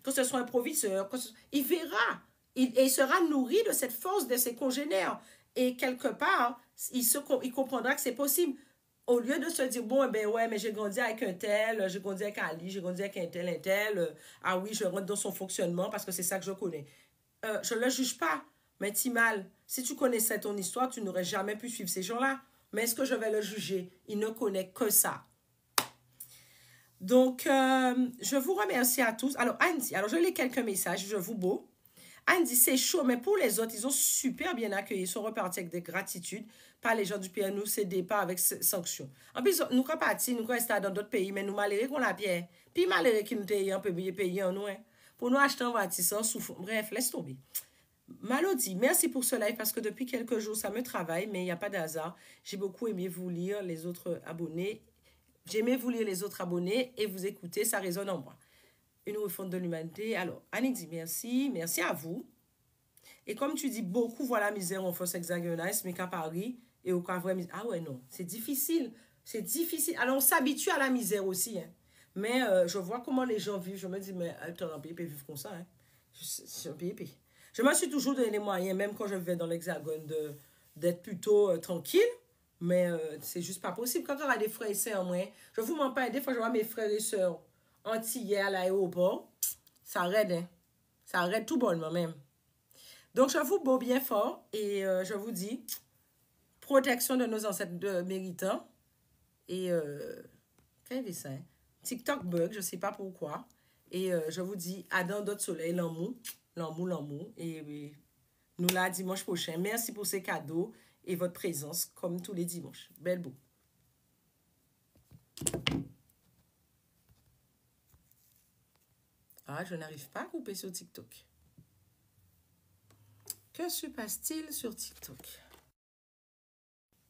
Que ce soit un proviseur, il verra. Et il sera nourri de cette force de ses congénères. Et quelque part, il comprendra que c'est possible. Au lieu de se dire, bon, ben ouais, mais j'ai grandi avec un tel, j'ai grandi avec Ali, j'ai grandi avec un tel, ah oui, je rentre dans son fonctionnement parce que c'est ça que je connais. Je ne le juge pas, mais Timal, si tu connaissais ton histoire, tu n'aurais jamais pu suivre ces gens-là. Mais est-ce que je vais le juger? Il ne connaît que ça. Donc, je vous remercie à tous. Alors, Andy, alors je lis quelques messages, je vous beau. Andy, c'est chaud, mais pour les autres, ils ont super bien accueilli. Ils sont repartis avec des gratitudes. Pas les gens du pays, nous, c'est des pas avec sanctions. En plus, nous sommes partis, nous sommes dans d'autres pays, mais nous malheureux qu'on la pierre. Puis malheureux qui nous payent un peu pays en nous. Hein. Pour nous acheter un bâtisseur, bref, laisse tomber. Malody, merci pour ce live parce que depuis quelques jours, ça me travaille, mais il n'y a pas d'hasard. J'ai beaucoup aimé vous lire, les autres abonnés. J'ai aimé vous lire les autres abonnés et vous écouter, ça résonne en moi. Une refonte de l'humanité. Alors, Annie dit merci, merci à vous. Et comme tu dis, beaucoup voient la misère en force hexagonale, mais qu'à Paris et au cas vrai misère. Ah ouais, non, c'est difficile. C'est difficile. Alors, on s'habitue à la misère aussi. Hein. Mais je vois comment les gens vivent. Je me dis, mais attends, un pays peut vivre comme ça. Hein. C'est un pays. Je me suis toujours donné les moyens, même quand je vivais dans l'hexagone, d'être plutôt tranquille. Mais c'est juste pas possible. Quand on a des frères et sœurs, moi, je vous mens pas, des fois, je vois mes frères et sœurs antillais à l'aéroport. Ça raide, hein. Ça raide tout bonnement même. Donc, je vous beau bien fort et je vous dis protection de nos ancêtres méritants. Et, qu'est-ce que c'est ça? TikTok bug, je ne sais pas pourquoi. Et je vous dis à dans d'autres soleils, l'amour. Et nous là dimanche prochain. Merci pour ces cadeaux et votre présence comme tous les dimanches. Belle beau. Ah, je n'arrive pas à couper sur TikTok. Que se passe-t-il sur TikTok?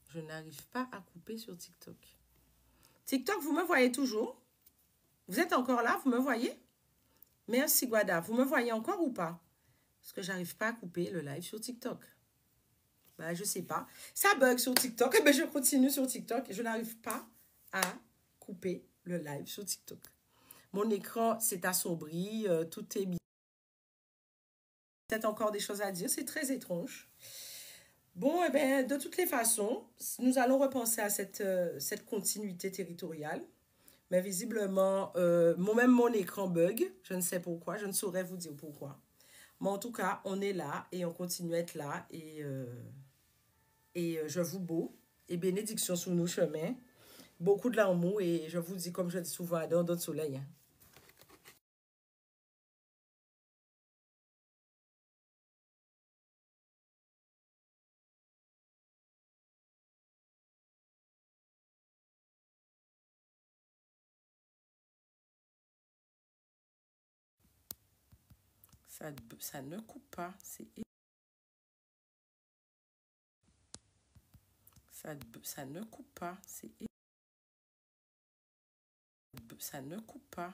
Je n'arrive pas à couper sur TikTok. TikTok, vous me voyez toujours? Vous êtes encore là? Vous me voyez? Merci, Guada. Vous me voyez encore ou pas? Parce que j'arrive pas à couper le live sur TikTok. Ben, je sais pas. Ça bug sur TikTok. Eh bien, je continue sur TikTok et je n'arrive pas à couper le live sur TikTok. Mon écran s'est assombri. Tout est bien. Peut-être encore des choses à dire. C'est très étrange. Bon, eh bien, de toutes les façons, nous allons repenser à cette continuité territoriale. Mais visiblement, même mon écran bug. Je ne sais pourquoi. Je ne saurais vous dire pourquoi. Mais en tout cas, on est là et on continue à être là. Et je vous beau. Et bénédiction sur nos chemins. Beaucoup de l'amour. Et je vous dis, comme je dis souvent, dans d'autres soleils. Hein. Ça ne coupe pas. Ça ne coupe pas. Ça ne coupe pas.